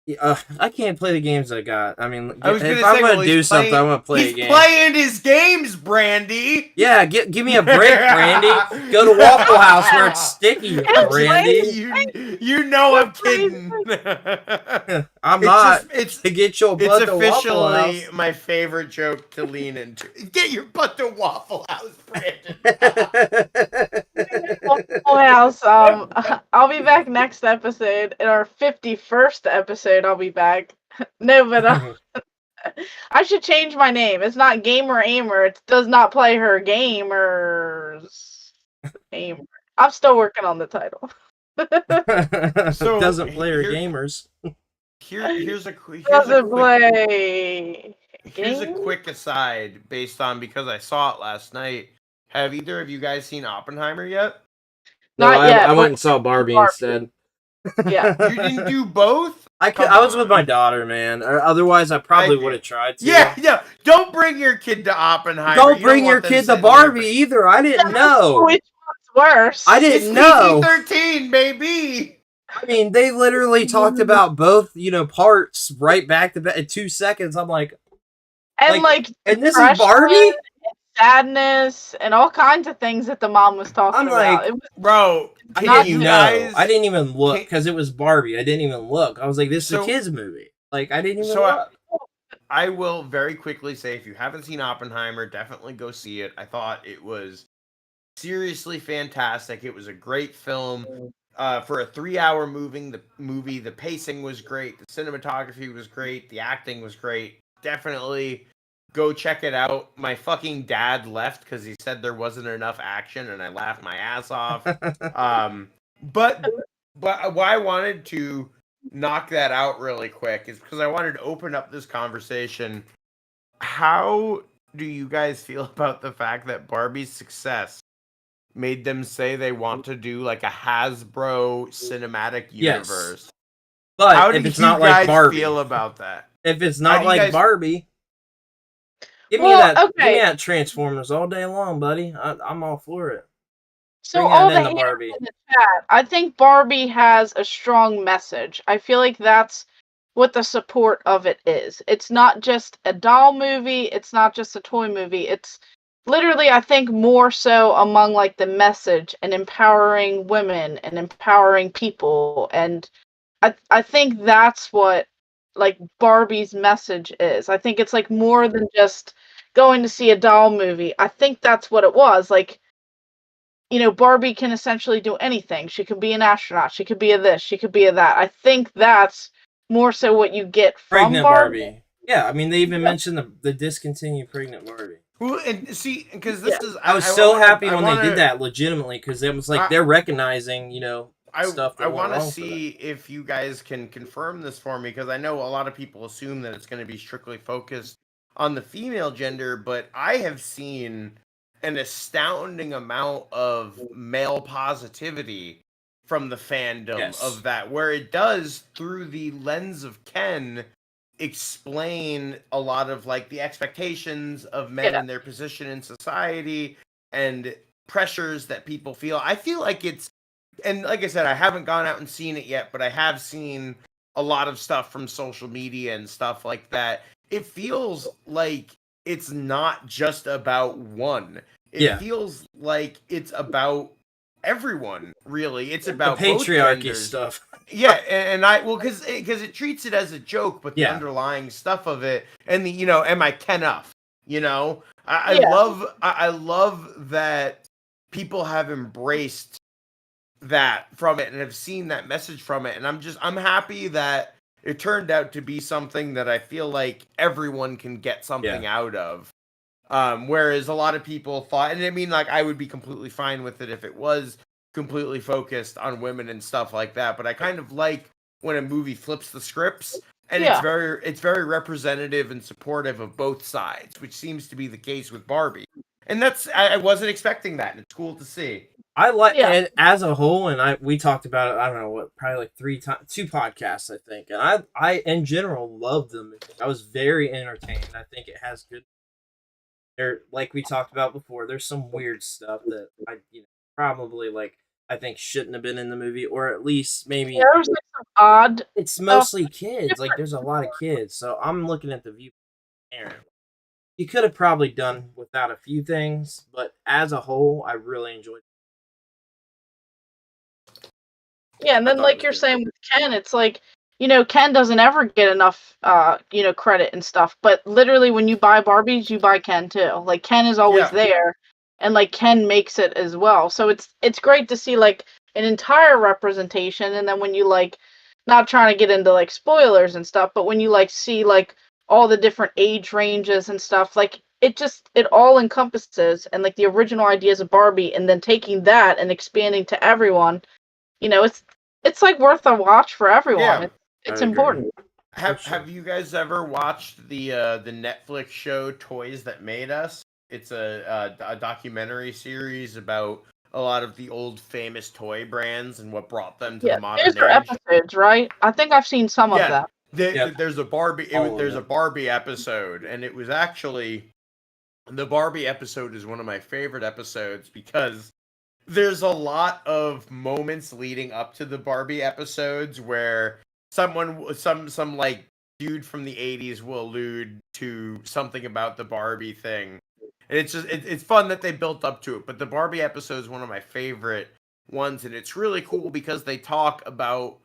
I can't play the games I got. I mean, I was if gonna I'm say, gonna well, do he's something, playing- I'm gonna play a He's game. playing his games, Brandy. Yeah, give me a break, Brandy. Go to Waffle House where it's sticky, Brandy. You know I'm kidding. I'm not. It's To get your It's butt to Waffle officially House. my favorite joke to lean into. Get your butt to Waffle House, Brandon. Full House. I'll be back next episode. In our 51st episode, I'll be back. No, but I should change my name. It's not Gamer Aimer. It does not play her gamers. Aimer. I'm still working on the title. So, doesn't play her here- gamers. Here's a quick aside based on because I saw it last night. Have either of you guys seen Oppenheimer yet? No, Not yet. I went and saw Barbie instead. Yeah. You didn't do both? I was with my daughter, man. Or otherwise, I probably would have tried to. Yeah. Don't bring your kid to Oppenheimer. Don't bring your kid to Barbie either. I didn't know. Which one's worse? I didn't know. PG-13, baby. I mean, they literally talked about both, parts right back to back in 2 seconds. I'm like, and and this is Barbie? Sadness and all kinds of things that the mom was talking about. Bro, I didn't even look because it was Barbie. I didn't even look. I was like, this is a kid's movie. Like, I didn't even look. I will very quickly say, if you haven't seen Oppenheimer, definitely go see it. I thought it was seriously fantastic. It was a great film. For a 3-hour movie, the pacing was great. The cinematography was great. The acting was great. Definitely go check it out. My fucking dad left because he said there wasn't enough action, and I laughed my ass off. But why I wanted to knock that out really quick is because I wanted to open up this conversation. How do you guys feel about the fact that Barbie's success made them say they want to do like a Hasbro cinematic universe? Yes. But how do if it's you not guys like Barbie, feel about that? If it's not like Barbie, give me that Transformers all day long, buddy. I'm all for it. So all the Barbie. In the chat, I think Barbie has a strong message. I feel like that's what the support of it is. It's not just a doll movie. It's not just a toy movie. It's literally, I think, more so among like the message and empowering women and empowering people. And I think that's what like Barbie's message is. I think it's like more than just going to see a doll movie. I think that's what it was. Like, Barbie can essentially do anything. She could be an astronaut. She could be a this. She could be a that. I think that's more so what you get from pregnant Barbie. Yeah, I mean, they even mentioned the discontinued pregnant Barbie. Well, and see, because this is... I was so happy when they did that, legitimately, because it was like they're recognizing, stuff. I want to see if you guys can confirm this for me, because I know a lot of people assume that it's going to be strictly focused on the female gender, but I have seen an astounding amount of male positivity from the fandom of that, where it does, through the lens of Ken, explain a lot of like the expectations of men and their position in society and pressures that people feel. I feel like it's, and like I said, I haven't gone out and seen it yet, but I have seen a lot of stuff from social media and stuff like that. It feels like it's not just about one. It feels like it's about everyone, really. It's about the patriarchy stuff. Yeah, and because it treats it as a joke, but the underlying stuff of it, and the am I Ken-uff? I love that people have embraced that from it and have seen that message from it, and I'm happy that it turned out to be something that I feel like everyone can get something out of. Whereas a lot of people thought, and I mean, like, I would be completely fine with it if it was completely focused on women and stuff like that. But I kind of like when a movie flips the scripts, and it's very representative and supportive of both sides, which seems to be the case with Barbie. And I wasn't expecting that, and it's cool to see. I like it as a whole, and we talked about it. I don't know what, probably like 2 podcasts, I think. And I in general loved the movie. I was very entertained. I think it has good. Like we talked about before, there's some weird stuff that I probably like I think shouldn't have been in the movie, or at least maybe There was like some odd it's stuff. mostly kids. Like there's a lot of kids, so I'm looking at the view parent. You could have probably done without a few things, but as a whole, I really enjoyed it. Yeah, and I then thought it like was you're good. saying with Ken, it's like, Ken doesn't ever get enough credit and stuff, but literally when you buy Barbies, you buy Ken too. Like Ken is always Yeah. there, and like Ken makes it as well. So it's great to see like an entire representation, and then when you like, not trying to get into like spoilers and stuff, but when you like see like all the different age ranges and stuff, like it all encompasses, and like the original ideas of Barbie and then taking that and expanding to everyone, it's like worth a watch for everyone. Yeah. It's I agree. important. Have you guys ever watched the Netflix show Toys That Made Us? It's a documentary series about a lot of the old famous toy brands and what brought them to Yeah, the modern there's their age. episodes, right? I think I've seen some of them. Yep. There's a Barbie. All of There's it. a Barbie episode, and it was actually the Barbie episode is one of my favorite episodes because there's a lot of moments leading up to the Barbie episodes where some like dude from the 80s will allude to something about the Barbie thing. And it's just it's fun that they built up to it, but the Barbie episode is one of my favorite ones, and it's really cool because they talk about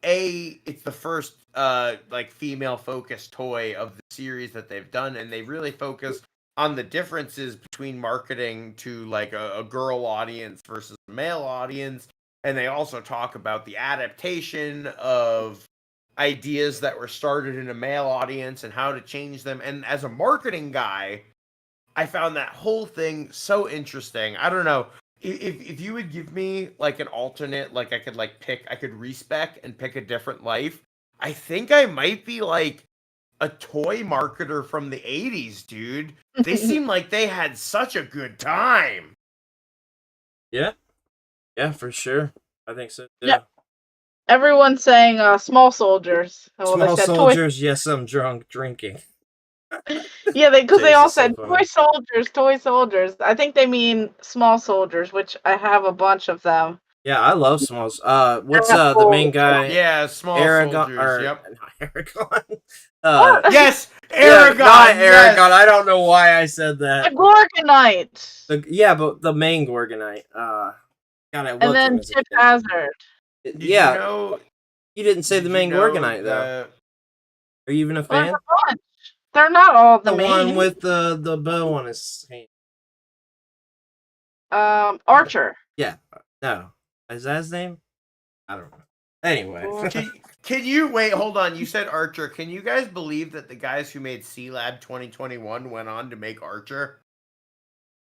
it's the first like female focused toy of the series that they've done, and they really focus on the differences between marketing to like a girl audience versus a male audience. And they also talk about the adaptation of ideas that were started in a male audience and how to change them. And as a marketing guy, I found that whole thing so interesting. I don't know. If you would give me like an alternate, like I could respec and pick a different life, I think I might be like a toy marketer from the 80s, dude. They seem like they had such a good time. Yeah, for sure. I think so too. Yeah. Everyone's saying small soldiers. Well, they Small said soldiers, yes, I'm drunk drinking. Yeah, because they Jeez, all that's so said funny. toy soldiers. I think they mean small soldiers, which I have a bunch of them. Yeah, I love smalls. What's They're not the main full. guy? Yeah, small Aragon, soldiers. or Yep. not Aragon. Yes, Yeah, Aragon. not yes! Aragon. I don't know why I said The that. Gorgonite. Yeah, but the main Gorgonite. God, I loved And then him as a Chip kid. Hazard. Did Yeah, you know? you didn't say did the you main know Gorgonite though. that- Are you even a Well, fan? there's a bunch. They're not all the The main. one with the bow on his hand. Archer. Yeah. No. Is that his name? I don't know. Anyway. Can you wait? Hold on. You said Archer. Can you guys believe that the guys who made C-Lab 2021 went on to make Archer?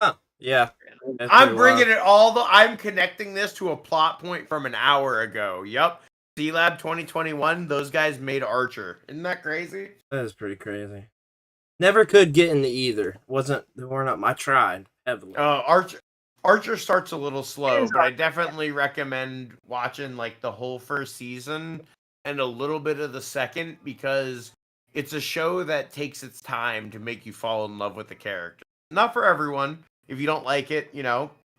Huh. Yeah. That's I'm pretty bringing wild. I'm connecting this to a plot point from an hour ago. Yup. C-Lab 2021. Those guys made Archer. Isn't that crazy? That is pretty crazy. Never could get into either. They weren't up. I tried heavily. Archer starts a little slow, Is but I Archer. definitely recommend watching like the whole first season and a little bit of the second because it's a show that takes its time to make you fall in love with the character. Not for everyone. If you don't like it,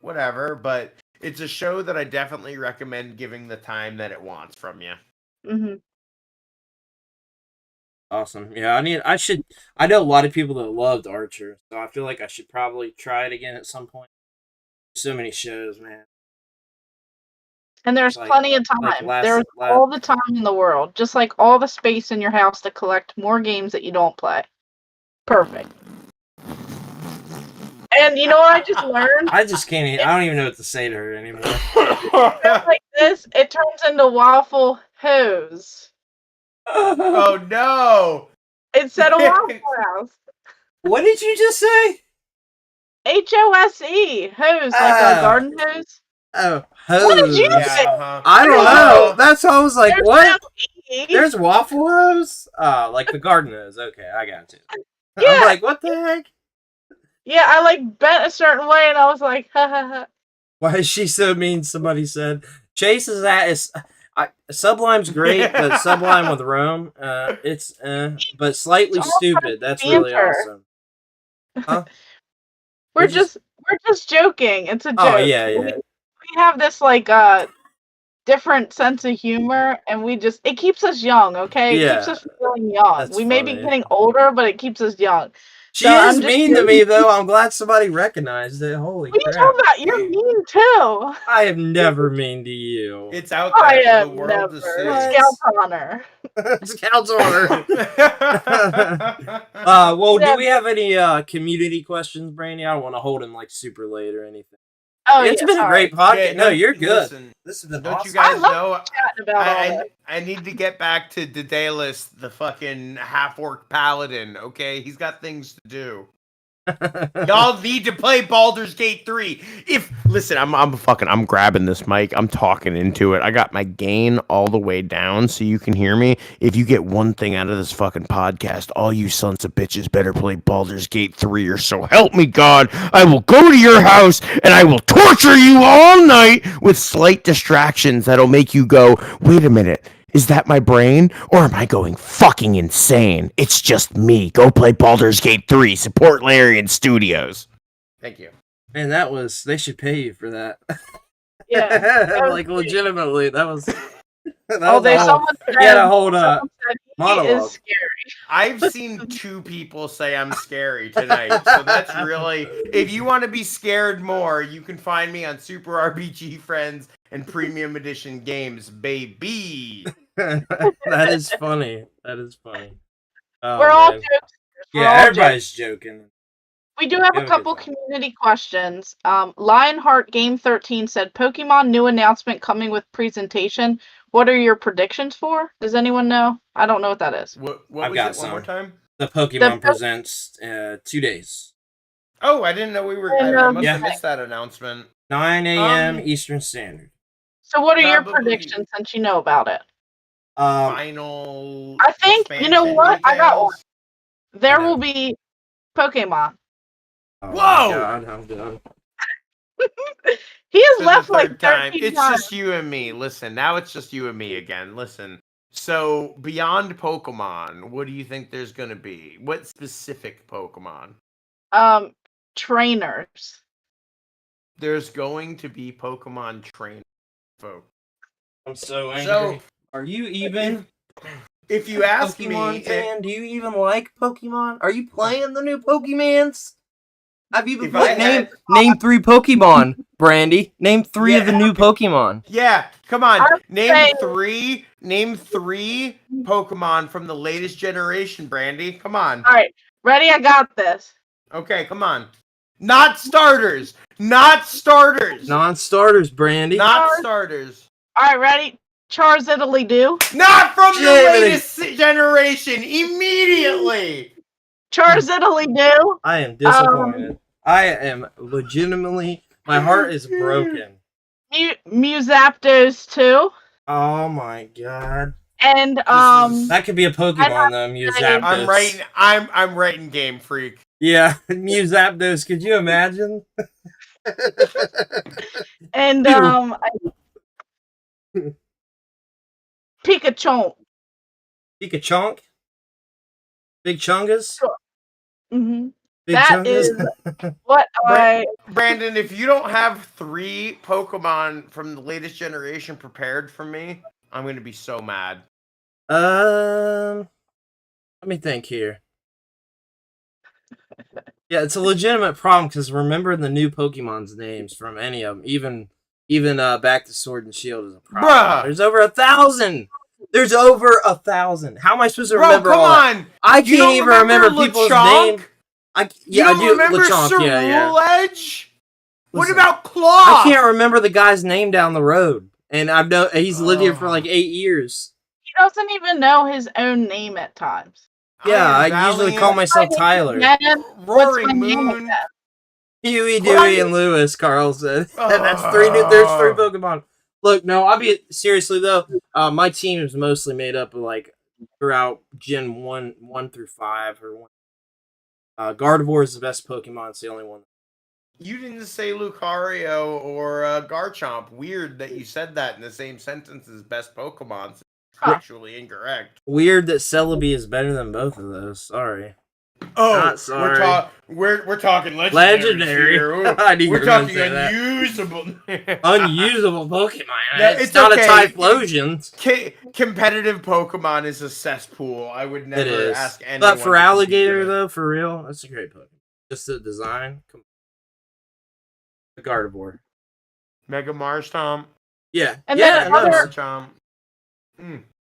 whatever, but it's a show that I definitely recommend giving the time that it wants from you. Mm-hmm. Awesome. Yeah, I know a lot of people that loved Archer, so I feel like I should probably try it again at some point. So many shows, man. And there's Like- plenty of like time. last- There's last- all the time in the world. Just like all the space in your house to collect more games that you don't play. Perfect. And you know what I just learned? I just can't. I don't even know what to say to her anymore. Just like this, it turns into waffle hose. Oh no! Instead of Waffle House. What did you just say? HOSE. Hose. Like a garden hose. Oh, What did you hose. say? I don't know. That's why I was like, There's what? no E. There's waffle hose? Like the garden hose. Okay, I got it. Yeah. I'm like, what the heck? Yeah, I like bent a certain way and I was like, ha ha ha. Why is she so mean? Somebody said. Chase's at is. Sublime's great, but Sublime with Rome, it's but slightly It's all stupid. That's really banter. awesome. Huh? We're We're just- just joking. It's a joke. Oh yeah. We have this like different sense of humor, and it keeps us young. Okay, it keeps Yeah, us feeling young. that's We may be funny. getting older, but it keeps us young. She So is I'm just mean to me, though. I'm glad somebody recognized it. Holy What are you crap. talking about? You're mean too. I am never mean to you. It's out I there for the am world to never. see. What? Scout's honor. Scouts on her. Well, do Yeah. we have any community questions, Brandy? I don't want to hold him like super late or anything. Oh, It's yeah, been a sorry. great podcast. Yeah, no, you're good. Listen, This has been don't awesome. you guys I love know? chatting about all this. I need to get back to Daedalus, the fucking half-orc paladin. Okay, he's got things to do. Y'all need to play Baldur's Gate 3. Listen, I'm grabbing this mic. I'm talking into it. I got my gain all the way down so you can hear me. If you get one thing out of this fucking podcast, all you sons of bitches better play Baldur's Gate 3 or so help me God. I will go to your house and I will torture you all night with slight distractions that'll make you go, wait a minute. Is that my brain? Or am I going fucking insane? It's just me. Go play Baldur's Gate 3. Support Larian Studios. Thank you. Man, they should pay you for that. Yeah. Like, legitimately, that was. Someone said, He had a whole he monologue. is scary. I've seen 2 people say I'm scary tonight, so that's really... If you want to be scared more, you can find me on Super RPG Friends and Premium Edition Games, baby. That is funny. That is funny. Oh, We're all man. jokesters. We're Yeah, all everybody's joking. We do have a couple community questions. Lionheart Game 13 said, Pokemon new announcement coming with presentation. What are your predictions for? Does anyone know? I don't know what that is. What I've was got it? One more time? The Pokemon Presents 2 days. Oh, I didn't know we were... I must have missed that announcement. 9 a.m. Eastern Standard. So what are your Probably- predictions since you know about it? Final... I think, you know expansion what? I got details? one. There I know. will be Pokemon. Oh, Whoa! my God, I'm done. He has For left the like third time. 13 It's times. just you and me. Listen, now it's just you and me again. Listen. So, beyond Pokemon, what do you think there's going to be? What specific Pokemon? Trainers. There's going to be Pokemon trainers, folks. I'm so angry. So, are you even if you ask Pokemon me, fan? Do you even like Pokemon? Are you playing the new Pokemans? Have you been If I playing? had- Name 3 Pokemon, Brandy. Name 3 of the new Pokemon. yeah, come on. I'd Name say- three Pokemon from the latest generation, Brandy. Come on. All right, ready? I got this. Okay, come on. Not starters. Not starters. Non-starters, Brandy. Not starters. All right, ready? Charizard do. Not from the Jiminy. latest generation. Immediately. Charizard do. I am disappointed. I am legitimately. My heart is broken. Muzapdos too. Oh my god. And That could be a Pokemon though. Muzapdos. I'm writing Game Freak. Yeah, Muzapdos. Could you imagine? and Pikachu. Pikachu. Big Chungus. Mm-hmm. Big That Chungus. is what I. Brandon, if you don't have 3 Pokemon from the latest generation prepared for me, I'm going to be so mad. Let me think here. Yeah, it's a legitimate problem because remembering the new Pokemon's names from any of them, even back to Sword and Shield is a problem. Bruh! There's over 1,000. There's over 1,000. How am I supposed to Bro, remember come all that? on! I You can't don't even remember people's Lechonk? names. I You do. don't remember Lechonk, yeah. Edge? What Listen, about Claw? I can't remember the guy's name down the road, and he's lived here for like 8 years. He doesn't even know his own name at times. Yeah, I Am usually Valiant, call myself Tyler. Man, what's my Roaring name Moon. again? Huey, Dewey, and Lewis, Carl said. And there's 3 Pokemon. Look, no, I'll be seriously though. My team is mostly made up of like throughout Gen 1 through 5 or 1. Gardevoir is the best Pokemon. It's the only one. You didn't say Lucario or Garchomp. Weird that you said that in the same sentence as best Pokemon. It's actually incorrect. Weird that Celebi is better than both of those. Sorry. Oh, Not sorry. we're talking legendary. I knew you We're were gonna talking say that. unusable. Unusable Pokemon. No, it's not okay. a Typhlosion. Competitive Pokemon is a cesspool. I would It never is. ask anyone. But for to Alligator, compete though, for real, that's a great Pokemon. Just the design. The Gardevoir. Mega Marshtomp. Yeah. And yeah, then other- Marshtomp.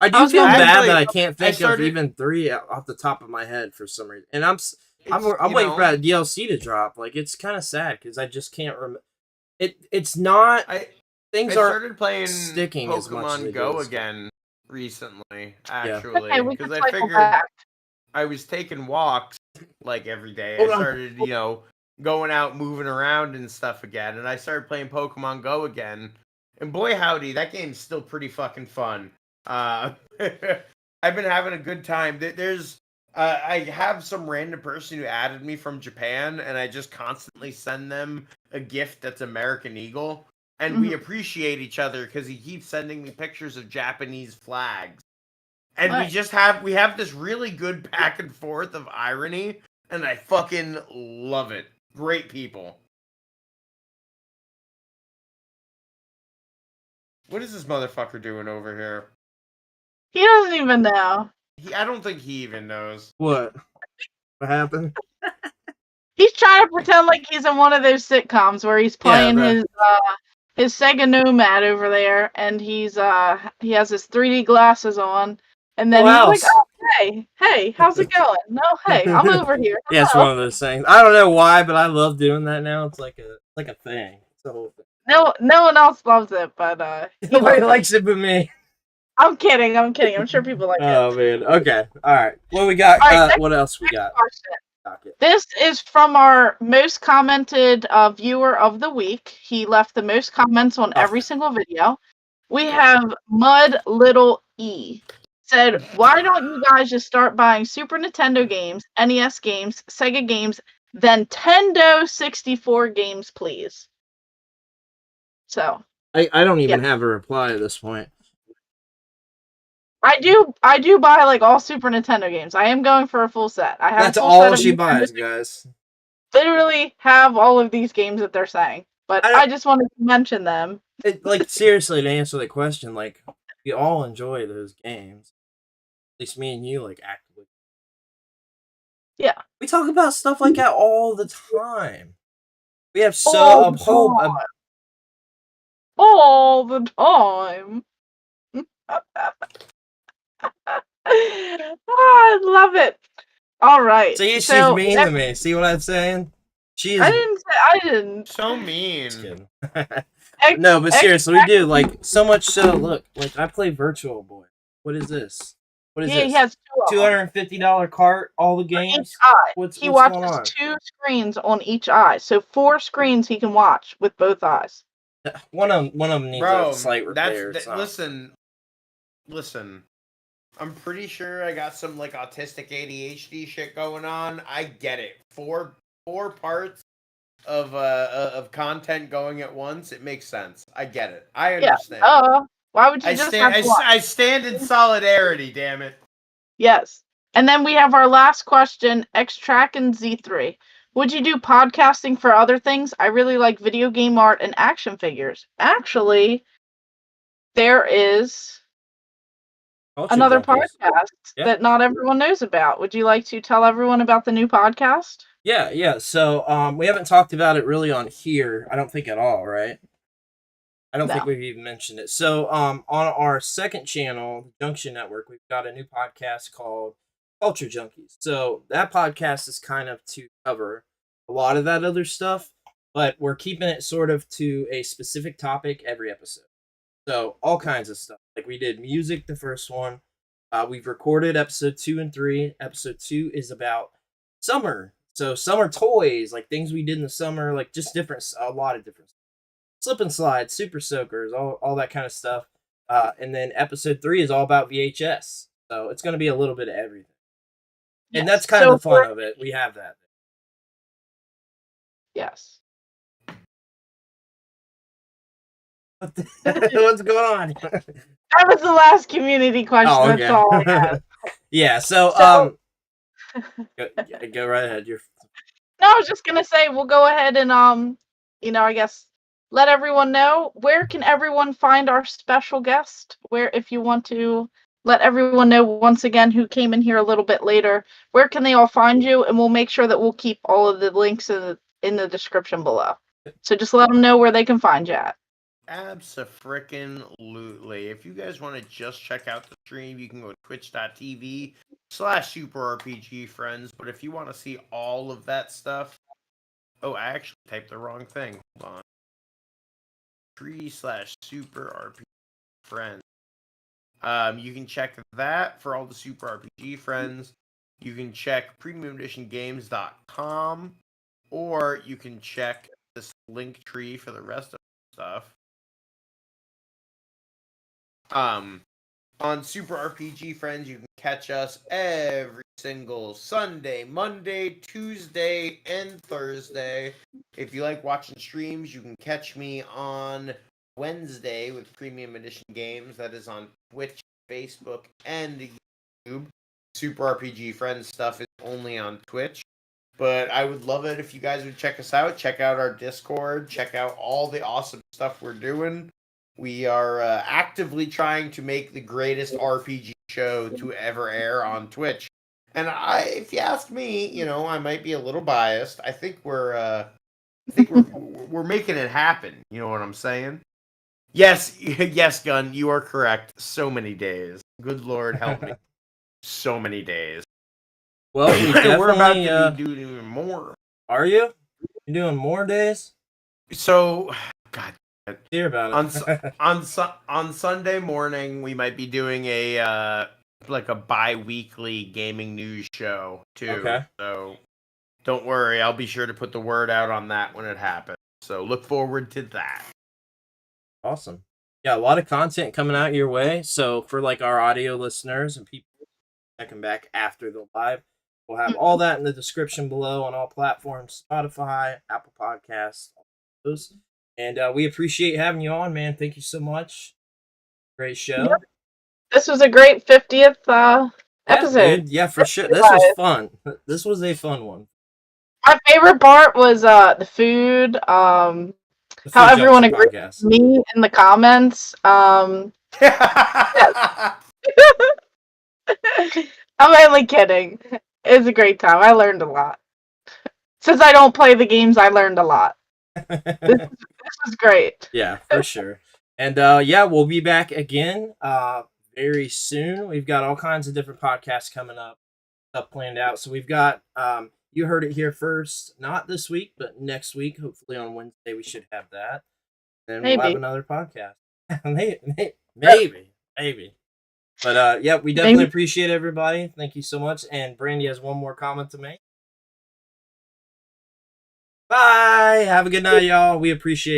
I do I was feel gonna bad actually- that I can't think started- of even 3 off the top of my head for some reason. And I'm It's, waiting for that DLC to drop. Like, it's kind of sad because I just can't remember. It's not. I Things started aren't playing sticking as much as they Pokemon Go did. again recently, Okay, actually, we because can I cycle figured back. I was taking walks like every day. Hold I on. started, going out, moving around and stuff again, and I started playing Pokemon Go again. And boy, howdy, that game's still pretty fucking fun. I've been having a good time. I have some random person who added me from Japan, and I just constantly send them a gift that's American Eagle. And we appreciate each other because he keeps sending me pictures of Japanese flags. And Right. we have this really good back and forth of irony, and I fucking love it. Great people. What is this motherfucker doing over here? He doesn't even know. I don't think he even knows. What? What happened? He's trying to pretend like he's in one of those sitcoms where he's playing his Sega Nomad over there, and he has his 3D glasses on, and then he's like, "Oh, hey, how's it going? No, hey, I'm over here." Yeah, it's Hello." one of those things. I don't know why, but I love doing that now. It's like a thing. It's a whole thing. No one else loves it, but he Nobody loves it. likes it but me. I'm kidding. I'm sure people like Oh it. man. Okay. All right. What we got? All right, What else we next got? question. Docket. This is from our most commented viewer of the week. He left the most comments on every single video. We have Mud Little E. Said, why don't you guys just start buying Super Nintendo games, NES games, Sega games, then Nintendo 64 games, please? So I don't even have a reply at this point. I do buy like all Super Nintendo games. I am going for a full set. I have That's a full all set of she Nintendo buys, games. guys. Literally have all of these games that they're saying, but I just wanted to mention them. Like, seriously, to answer the question, like, we all enjoy those games. At least me and you, like, actively. Yeah. We talk about stuff like that all the time. We have All the time. I love it. All right. See, she's so mean to me. See what I'm saying? She is. I didn't. So mean. Just kidding. No, but seriously, we do, like, so much so. Look, like, I play Virtual Boy. What is this? What is this? He has $250 cart, all the games. Each eye. What's He going watches on? 2 screens on each eye, so 4 screens he can watch with both eyes. One of them needs a slight repair. Listen. I'm pretty sure I got some like autistic ADHD shit going on. I get it. Four parts of content going at once. It makes sense. I get it. I understand. Why would you I stand in solidarity, damn it. Yes. And then we have our last question, X-Track and Z3. Would you do podcasting for other things? I really like video game art and action figures. Actually, there is another podcast that not everyone knows about. Would you like to tell everyone about the new podcast? Yeah. So, we haven't talked about it really on here. I don't think at all, right? I don't think we've even mentioned it. So, on our second channel, the Junction Network, we've got a new podcast called Culture Junkies. So that podcast is kind of to cover a lot of that other stuff, but we're keeping it sort of to a specific topic every episode. So all kinds of stuff. Like, we did music the first one. We've recorded episode 2 and 3. Episode 2 is about summer. So summer toys, like things we did in the summer, like just a lot of different stuff. Slip and slide, super soakers, all that kind of stuff. And then episode 3 is all about VHS. So it's going to be a little bit of everything. And that's kind of the fun of it. We have that. Yes. What's going on? That was the last community question. Oh, okay. That's all I have. Yeah, so Go right ahead. No, I was just gonna say we'll go ahead and I guess let everyone know, where can everyone find our special guest? Where, if you want to let everyone know once again who came in here a little bit later, where can they all find you? And we'll make sure that we'll keep all of the links in the description below. So just let them know where they can find you at. Abso-frickin-lutely. If you guys want to just check out the stream, you can go to twitch.tv/SuperRPGFriends. But if you want to see all of that stuff, oh, I actually typed the wrong thing. Hold on. /SuperRPGFriends. You can check that for all the Super RPG friends. You can check premiumeditiongames.com, or you can check this link tree for the rest of the stuff. On Super RPG Friends, you can catch us every single Sunday, Monday, Tuesday, and Thursday. If you like watching streams, you can catch me on Wednesday with Premium Edition Games. That is on Twitch, Facebook, and YouTube. Super RPG Friends stuff is only on Twitch. But I would love it if you guys would check us out. Check out our Discord. Check out all the awesome stuff we're doing. We are actively trying to make the greatest RPG show to ever air on Twitch. And if you ask me, I might be a little biased. I think we're making it happen. You know what I'm saying? Yes, yes, Gun, you are correct. So many days. Good Lord, help me. So many days. Well, we're about to be doing even more. Are you? You're doing more days? So, God. Hear about it. On Sunday morning, we might be doing a bi-weekly gaming news show too. Okay. So don't worry, I'll be sure to put the word out on that when it happens. So look forward to that. Awesome. Yeah, a lot of content coming out your way. So for our audio listeners and people checking back after the live, we'll have all that in the description below on all platforms: Spotify, Apple Podcasts, all those. And we appreciate having you on, man. Thank you so much. Great show. Yep. This was a great 50th episode. Dude. Yeah, for sure. This was fun. This was a fun one. My favorite part was the food. How everyone agreed with me in the comments. I'm only kidding. It was a great time. I learned a lot. Since I don't play the games, I learned a lot. This was great. Yeah, for sure. And we'll be back again very soon. We've got all kinds of different podcasts coming up, stuff planned out. So we've got you heard it here first, not this week, but next week. Hopefully on Wednesday we should have that. Then we'll have another podcast. Maybe. But we definitely appreciate everybody. Thank you so much. And Brandy has one more comment to make. Bye. Have a good night, y'all. We appreciate it.